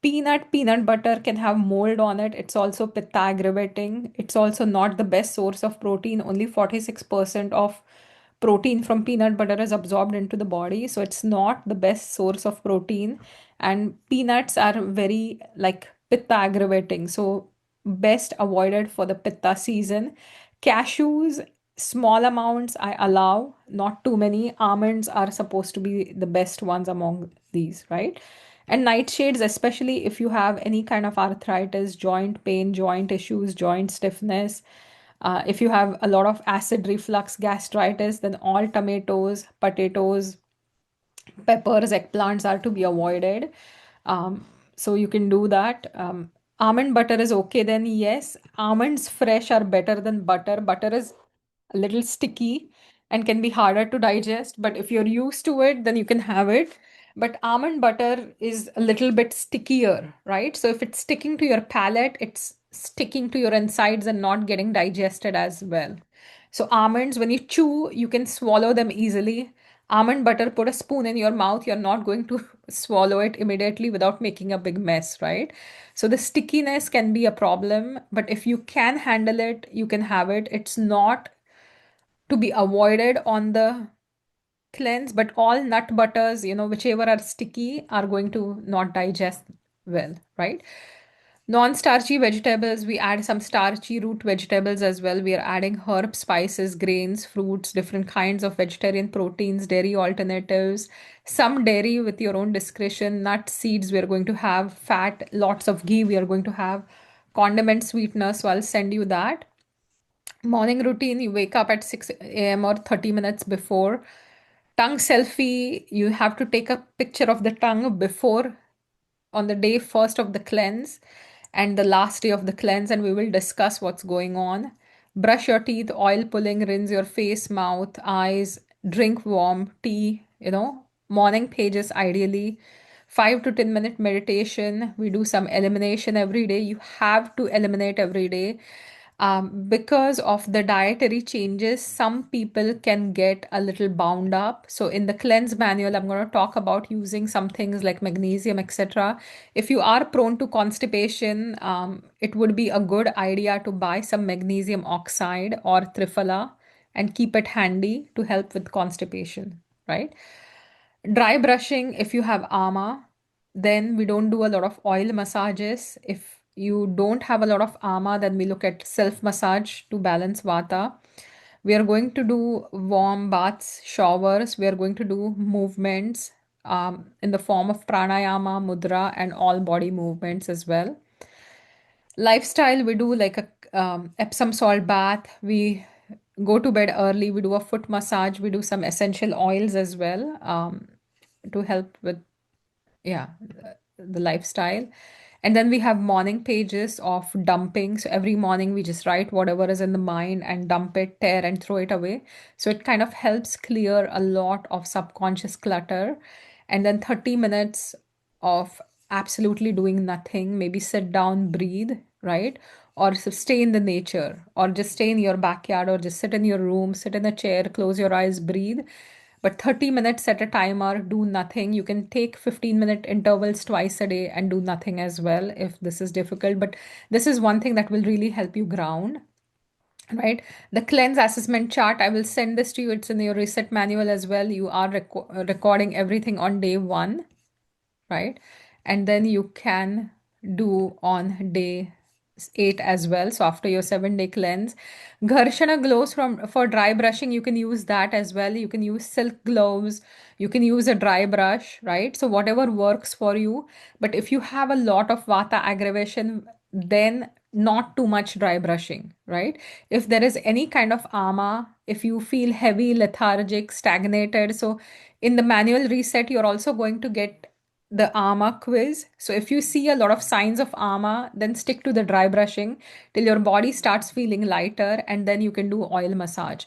Peanut butter can have mold on it. It's also pitta aggravating. It's also not the best source of protein. Only 46% of protein from peanut butter is absorbed into the body. So it's not the best source of protein. And peanuts are very like pitta aggravating. So best avoided for the pitta season. Cashews, Small amounts I allow, not too many. Almonds are supposed to be the best ones among these, right? And nightshades, especially if you have any kind of arthritis, joint pain, joint issues, joint stiffness, if you have a lot of acid reflux, gastritis, then all tomatoes, potatoes, peppers, eggplants are to be avoided. So you can do that. Almond butter is okay, then yes. Almonds fresh are better than butter. Butter is a little sticky and can be harder to digest, but if you're used to it, then you can have it. But almond butter is a little bit stickier, right? So if it's sticking to your palate, it's sticking to your insides and not getting digested as well. So almonds, when you chew, you can swallow them easily. Almond butter, put a spoon in your mouth, you're not going to swallow it immediately without making a big mess, right? So the stickiness can be a problem, but if you can handle it, you can have it. It's not to be avoided on the cleanse, but all nut butters, whichever are sticky, are going to not digest well, right? Non-starchy vegetables, we add some starchy root vegetables as well. We are adding herbs, spices, grains, fruits, different kinds of vegetarian proteins, dairy alternatives, some dairy with your own discretion, nuts, seeds, we are going to have fat, lots of ghee, we are going to have condiment sweeteners. So I'll send you that. Morning routine, you wake up at 6 a.m. or 30 minutes before. Tongue selfie, you have to take a picture of the tongue before, on the day first of the cleanse and the last day of the cleanse, and we will discuss what's going on. Brush your teeth, oil pulling, rinse your face, mouth, eyes, drink warm tea, morning pages ideally. 5 to 10 minute meditation. We do some elimination every day. You have to eliminate every day. Because of the dietary changes, some people can get a little bound up. So, in the cleanse manual, I'm going to talk about using some things like magnesium, etc. If you are prone to constipation, it would be a good idea to buy some magnesium oxide or triphala and keep it handy to help with constipation, right? Dry brushing, if you have ama, then we don't do a lot of oil massages. If you don't have a lot of ama, then we look at self massage to balance vata. We are going to do warm baths, showers. We are going to do movements in the form of pranayama, mudra, and all body movements as well. Lifestyle, we do like a Epsom salt bath. We go to bed early. We do a foot massage. We do some essential oils as well to help with, yeah, the lifestyle. And then we have morning pages of dumping. So every morning we just write whatever is in the mind and dump it, tear and throw it away. So it kind of helps clear a lot of subconscious clutter. And then 30 minutes of absolutely doing nothing, maybe sit down, breathe, right? Or stay in the nature, or just stay in your backyard, or just sit in your room, sit in a chair, close your eyes, breathe. But 30 minutes at a timer, do nothing. You can take 15-minute intervals twice a day and do nothing as well if this is difficult. But this is one thing that will really help you ground, right? The cleanse assessment chart, I will send this to you. It's in your reset manual as well. You are recording everything on day one, right? And then you can do on day 8 as well. So after your 7-day cleanse, Gharshana gloves from for dry brushing, you can use that as well. You can use silk gloves, you can use a dry brush, right? So whatever works for you. But if you have a lot of vata aggravation, then not too much dry brushing, right? If there is any kind of ama, if you feel heavy, lethargic, stagnated, so in the manual reset, you're also going to get the AMA quiz. So if you see a lot of signs of AMA, then stick to the dry brushing till your body starts feeling lighter, and then you can do oil massage.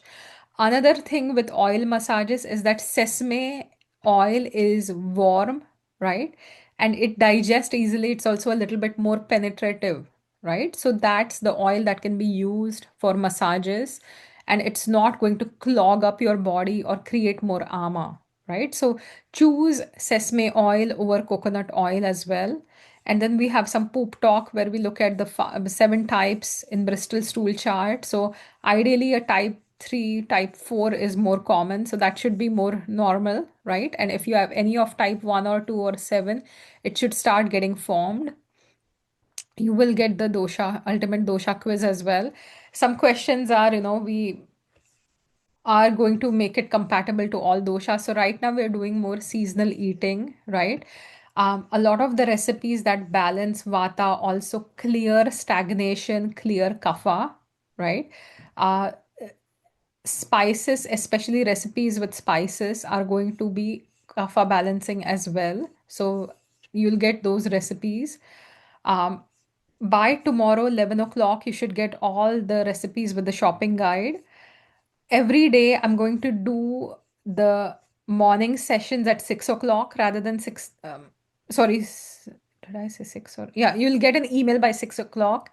Another thing with oil massages is that sesame oil is warm, right? And it digests easily. It's also a little bit more penetrative, right? So that's the oil that can be used for massages, and it's not going to clog up your body or create more ama, right? So choose sesame oil over coconut oil as well. And then we have some poop talk where we look at the 7 types in Bristol stool chart. So ideally, a type 3, type 4 is more common. So that should be more normal, right? And if you have any of type 1 or 2 or 7, it should start getting formed. You will get the dosha, ultimate dosha quiz as well. Some questions are, we are going to make it compatible to all doshas. So right now we're doing more seasonal eating, right? A lot of the recipes that balance vata also clear stagnation, clear kapha, right? Uh, Spices, especially recipes with spices, are going to be kapha balancing as well. So you'll get those recipes. Um, by tomorrow, 11 o'clock, you should get all the recipes with the shopping guide. Every day I'm going to do the morning sessions at 6 o'clock rather than six. Sorry, did I say six or yeah? You'll get an email by 6 o'clock.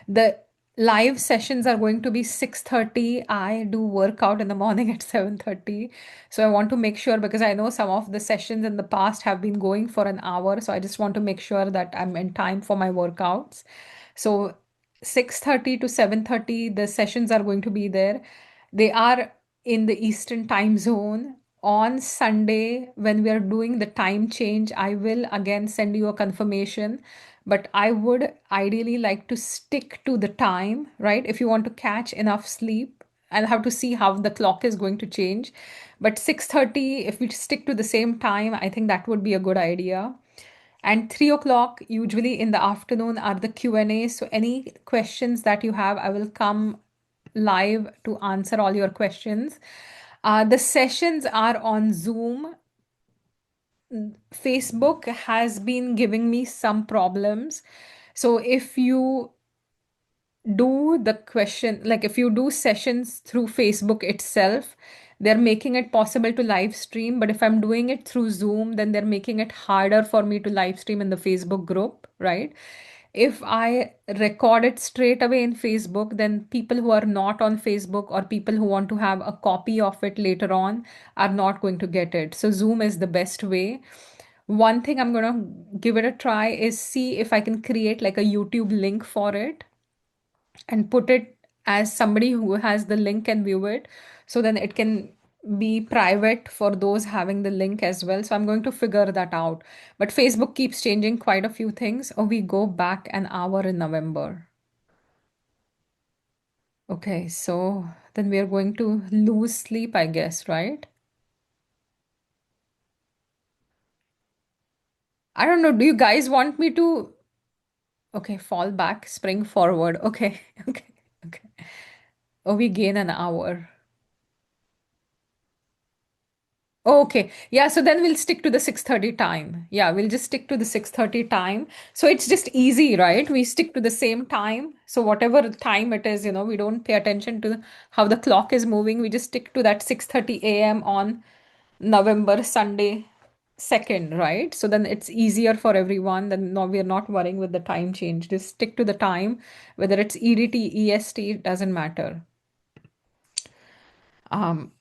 The live sessions are going to be 6:30. I do workout in the morning at 7:30, so I want to make sure because I know some of the sessions in the past have been going for an hour. So I just want to make sure that I'm in time for my workouts. So 6:30 to 7:30, the sessions are going to be there. They are in the Eastern time zone. On Sunday, when we are doing the time change, I will again send you a confirmation. But I would ideally like to stick to the time, right? If you want to catch enough sleep, I'll have to see how the clock is going to change. But 6:30, if we stick to the same time, I think that would be a good idea. And 3 o'clock, usually in the afternoon, are the Q&A. So any questions that you have, I will come live to answer all your questions. The sessions are on Zoom. Facebook has been giving me some problems. So if you do the question, like if you do sessions through Facebook itself, they're making it possible to live stream. But if I'm doing it through Zoom, then they're making it harder for me to live stream in the Facebook group, right? If I record it straight away in Facebook, then people who are not on Facebook or people who want to have a copy of it later on are not going to get it. So Zoom is the best way. One thing I'm going to give it a try is see if I can create like a YouTube link for it and put it as somebody who has the link can view it. So then it can be private for those having the link as well. So I'm going to figure that out. But Facebook keeps changing quite a few things. Oh, we go back an hour in November. Okay, so then we are going to lose sleep, I guess, right? I don't know. Do you guys want me to? Okay, fall back, spring forward. Okay, okay, okay. Oh, we gain an hour. Okay. Yeah, so then we'll stick to the 6:30 time. Yeah, we'll just stick to the 6:30 time. So it's just easy, right? We stick to the same time. So whatever time it is, we don't pay attention to how the clock is moving. We just stick to that 6:30 a.m. on November Sunday 2nd, right? So then it's easier for everyone. Then no, we're not worrying with the time change. Just stick to the time, whether it's EDT, EST, it doesn't matter. Um,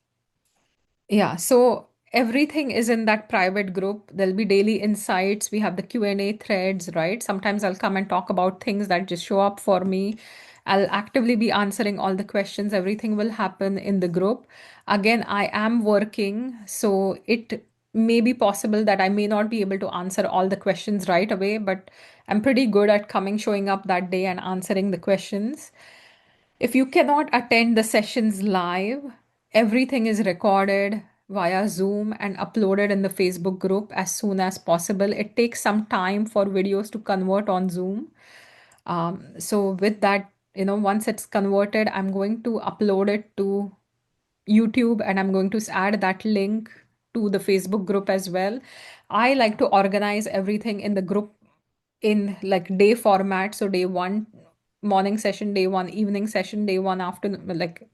Yeah, so everything is in that private group. There'll be daily insights. We have the Q&A threads, right? Sometimes I'll come and talk about things that just show up for me. I'll actively be answering all the questions. Everything will happen in the group. Again, I am working, so it may be possible that I may not be able to answer all the questions right away, but I'm pretty good at coming, showing up that day and answering the questions. If you cannot attend the sessions live, everything is recorded via Zoom and uploaded in the Facebook group as soon as possible. It takes some time for videos to convert on Zoom. So, with that, once it's converted, I'm going to upload it to YouTube and I'm going to add that link to the Facebook group as well. I like to organize everything in the group in like day format. So day one morning session, day one evening session, day one afternoon, like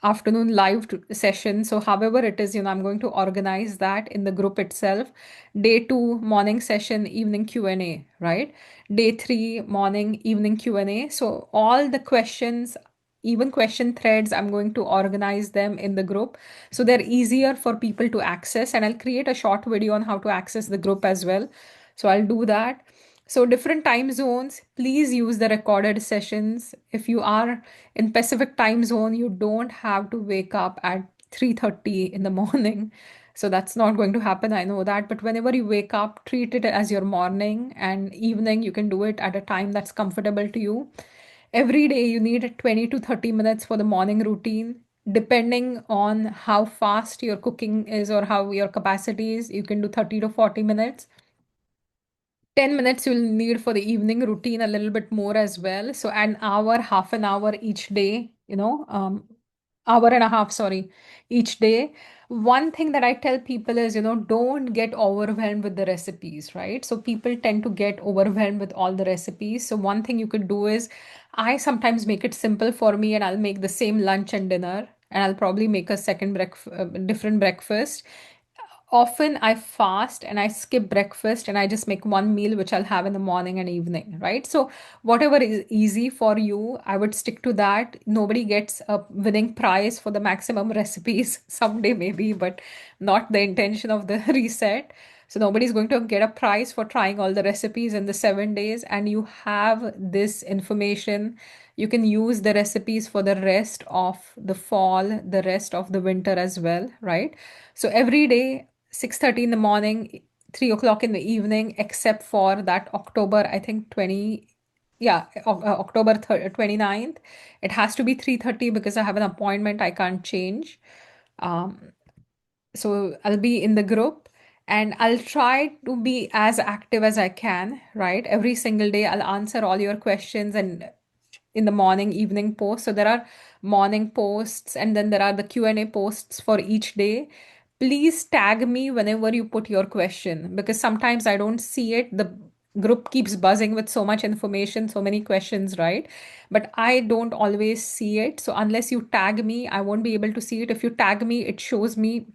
afternoon live session. So however it is, I'm going to organize that in the group itself. Day two morning session, evening Q&A, right? Day three morning, evening Q&A. So all the questions, even question threads, I'm going to organize them in the group so they're easier for people to access. And I'll create a short video on how to access the group as well. So I'll do that. So different time zones, please use the recorded sessions. If you are in Pacific time zone, you don't have to wake up at 3:30 in the morning. So that's not going to happen. I know that. But whenever you wake up, treat it as your morning and evening. You can do it at a time that's comfortable to you. Every day you need 20 to 30 minutes for the morning routine. depending on how fast your cooking is or how your capacity is, you can do 30 to 40 minutes. 10 minutes you'll need for the evening routine, a little bit more as well. So an hour, half an hour each day, hour and a half, sorry, each day. One thing that I tell people is, don't get overwhelmed with the recipes, right? So people tend to get overwhelmed with all the recipes. So one thing you could do is, I sometimes make it simple for me and I'll make the same lunch and dinner, and I'll probably make a second different breakfast. Often I fast and I skip breakfast and I just make one meal which I'll have in the morning and evening, right? So whatever is easy for you, I would stick to that. Nobody gets a winning prize for the maximum recipes someday maybe, but not the intention of the reset. So nobody's going to get a prize for trying all the recipes in the 7 days, and you have this information. You can use the recipes for the rest of the fall, the rest of the winter as well, right? So every day, 6:30 in the morning, 3 o'clock in the evening, except for that October, I think 20, yeah, October 29th. It has to be 3:30 because I have an appointment I can't change. Um, so I'll be in the group and I'll try to be as active as I can, right? Every single day, I'll answer all your questions and in the morning, evening posts. So there are morning posts and then there are the Q&A posts for each day. Please tag me whenever you put your question because sometimes I don't see it. The group keeps buzzing with so much information, so many questions, right? But I don't always see it. So unless you tag me, I won't be able to see it. If you tag me, it shows me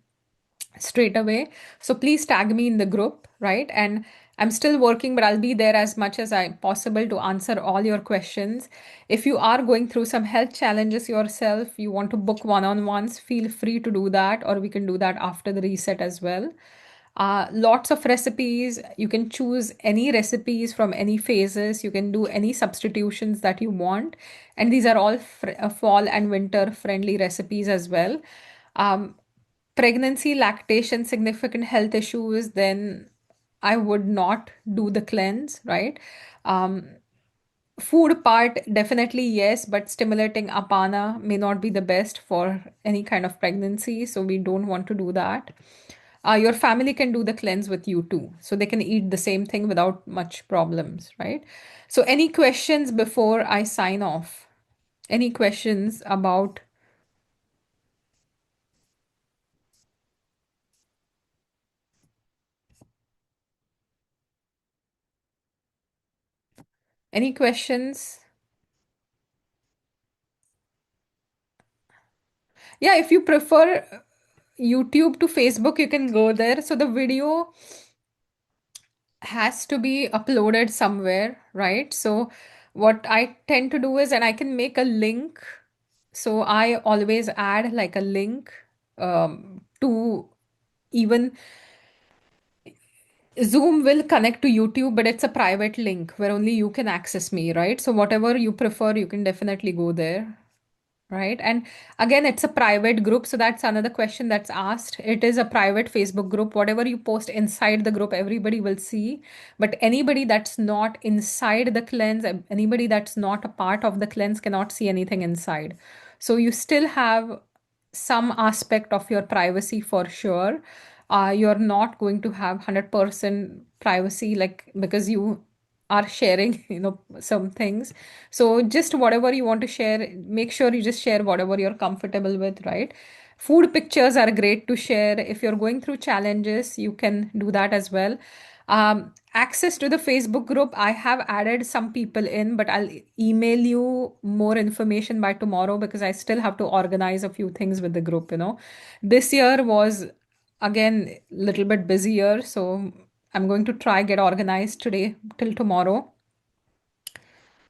straight away. So please tag me in the group, right? And I'm still working, but I'll be there as much as I possible to answer all your questions. If you are going through some health challenges yourself, you want to book one-on-ones, feel free to do that, or we can do that after the reset as well. Lots of recipes. You can choose any recipes from any phases. You can do any substitutions that you want. And these are all fall and winter friendly recipes as well. Um, Pregnancy, lactation, significant health issues, then I would not do the cleanse, right? Um, Food part, definitely yes, but stimulating apana may not be the best for any kind of pregnancy, so we don't want to do that. Your family can do the cleanse with you too, so they can eat the same thing without much problems, right? So, any questions before I sign off? Any questions about any questions? Yeah, if you prefer YouTube to Facebook, you can go there. So the video has to be uploaded somewhere, right? So what I tend to do is, and I can make a link. So I always add like a link to even Zoom will connect to YouTube, but it's a private link where only you can access me, right? So whatever you prefer, you can definitely go there. Right. And again, it's a private group. So that's another question that's asked. It is a private Facebook group. Whatever you post inside the group, everybody will see. But anybody that's not inside the cleanse, anybody that's not a part of the cleanse cannot see anything inside. So you still have some aspect of your privacy for sure. You're not going to have 100% privacy, like because you are sharing, some things. So just whatever you want to share, make sure you just share whatever you're comfortable with, right? Food pictures are great to share. If you're going through challenges, you can do that as well. Access to the Facebook group, I have added some people in, but I'll email you more information by tomorrow because I still have to organize a few things with the group. This year was again a little bit busier, so I'm going to try get organized today till tomorrow.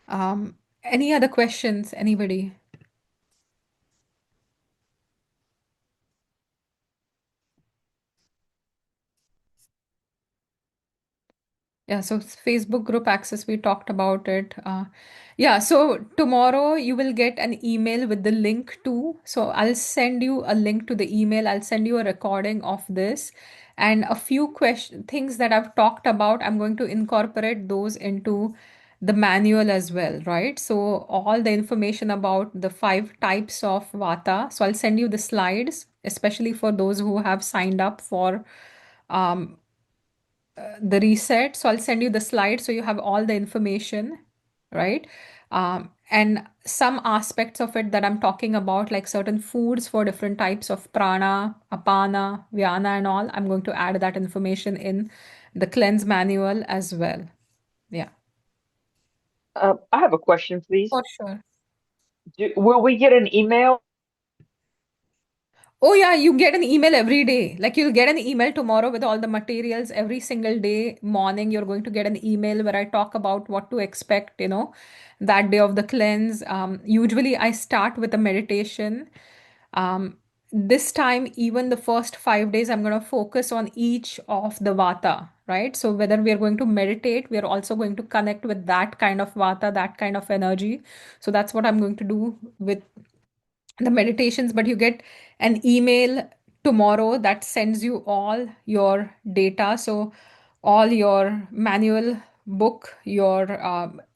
Any other questions, anybody? Yeah, so Facebook group access, we talked about it. Yeah, so tomorrow you will get an email with the link to. So I'll send you a link to the email. I'll send you a recording of this and a few question things that I've talked about. I'm going to incorporate those into the manual as well, right? So all the information about the five types of Vata. So I'll send you the slides, especially for those who have signed up for um, the reset. So I'll send you the slides so you have all the information, right? And some aspects of it that I'm talking about, like certain foods for different types of prana, apana, vyana, and all, I'm going to add that information in the cleanse manual as well. Yeah. I have a question, please. For sure. Will we get an email? Oh, yeah, you get an email every day. Like you'll get an email tomorrow with all the materials every single day morning. You're going to get an email where I talk about what to expect, that day of the cleanse. Usually I start with a meditation. Um, this time, even the first 5 days, I'm going to focus on each of the vata, right? So whether we are going to meditate, we are also going to connect with that kind of vata, that kind of energy. So that's what I'm going to do with the meditations, but you get an email tomorrow that sends you all your data. So, all your manual book, your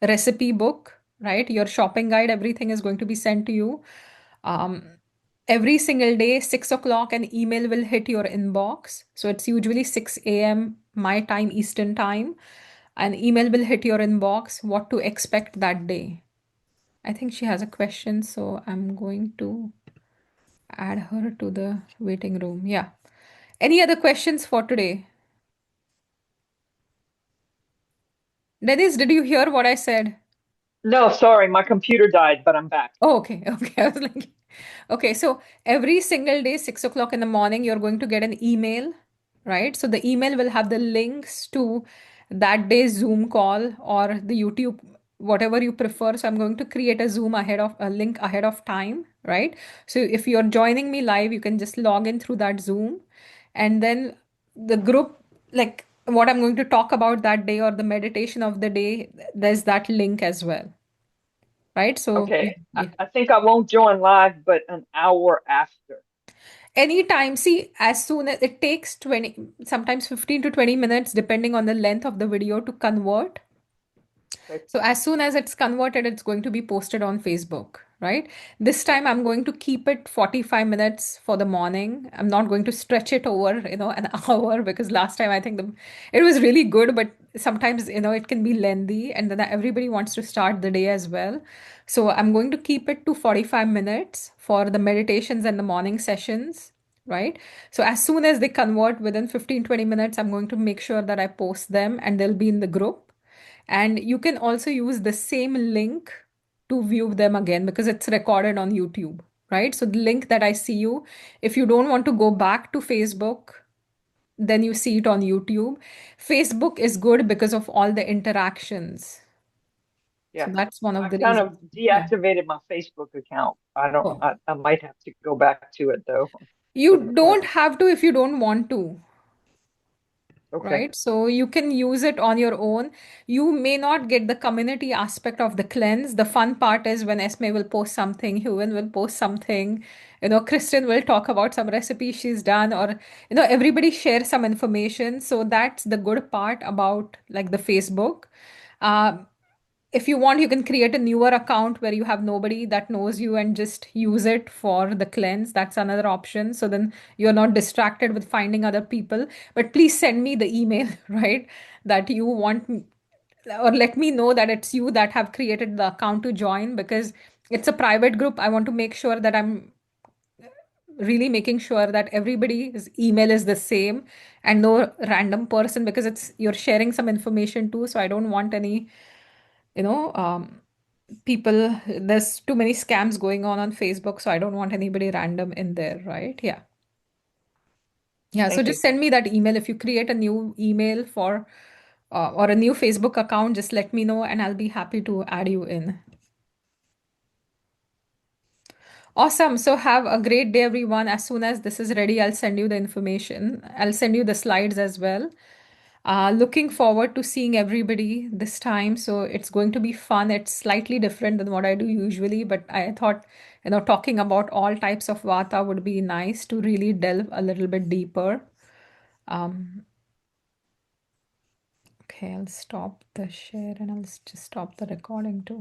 recipe book, right? Your shopping guide, everything is going to be sent to you. Um, every single day, 6 o'clock, an email will hit your inbox. So, it's usually 6 a.m. my time, Eastern time. An email will hit your inbox, what to expect that day. I think she has a question, so I'm going to add her to the waiting room. Yeah. Any other questions for today? Dennis, did you hear what I said? No, sorry, my computer died, but I'm back. Oh, okay. Okay. I was like, okay. So every single day, 6 o'clock in the morning, you're going to get an email, right? So the email will have the links to that day's Zoom call or the YouTube, whatever you prefer. So I'm going to create a Zoom ahead of a link ahead of time, right? So if you're joining me live, you can just log in through that Zoom, and then the group, like what I'm going to talk about that day or the meditation of the day, there's that link as well, right? So Okay, yeah, yeah. I think I won't join live, but an hour after. Anytime, see, as soon as it takes 20, sometimes 15 to 20 minutes, depending on the length of the video to convert. Okay, So as soon as it's converted, it's going to be posted on Facebook, right? This okay, time I'm going to keep it 45 minutes for the morning. I'm not going to stretch it over, an hour, because last time I think it was really good, but sometimes, it can be lengthy and then everybody wants to start the day as well. So I'm going to keep it to 45 minutes for the meditations and the morning sessions, right? So as soon as they convert within 15-20 minutes, I'm going to make sure that I post them and they'll be in the group. And you can also use the same link to view them again because it's recorded on YouTube, right? So the link that I see you, if you don't want to go back to Facebook, then you see it on YouTube. Facebook is good because of all the interactions. So yeah. that's one I of the kind reasons. of Yeah. deactivated my Facebook account. I don't. Oh. I might have to go back to it though. You But don't have to if you don't want to. okay, Right? So you can use it on your own. You may not get the community aspect of the cleanse. The fun part is when Esme will post something, Human will post something, Kristen will talk about some recipe she's done, or, everybody shares some information. So that's the good part about like the Facebook. Uh, if you want, you can create a newer account where you have nobody that knows you and just use it for the cleanse. That's another option. So then you're not distracted with finding other people. But please send me the email, right? That you want, or let me know that it's you that have created the account to join, because it's a private group. I want to make sure that I'm really making sure that everybody's email is the same and no random person, because it's you're sharing some information too. So I don't want any, you know, people, there's too many scams going on Facebook, so I don't want anybody random in there, right? Yeah. Yeah, so thank just you. send me that email. If you create a new email for or a new Facebook account, just let me know and I'll be happy to add you in. Awesome. So have a great day, everyone. As soon as this is ready, I'll send you the information. I'll send you the slides as well. Looking forward to seeing everybody this time. So it's going to be fun. It's slightly different than what I do usually, but I thought, talking about all types of Vata would be nice to really delve a little bit deeper. Um, okay. Okay, I'll stop the share and I'll just stop the recording too.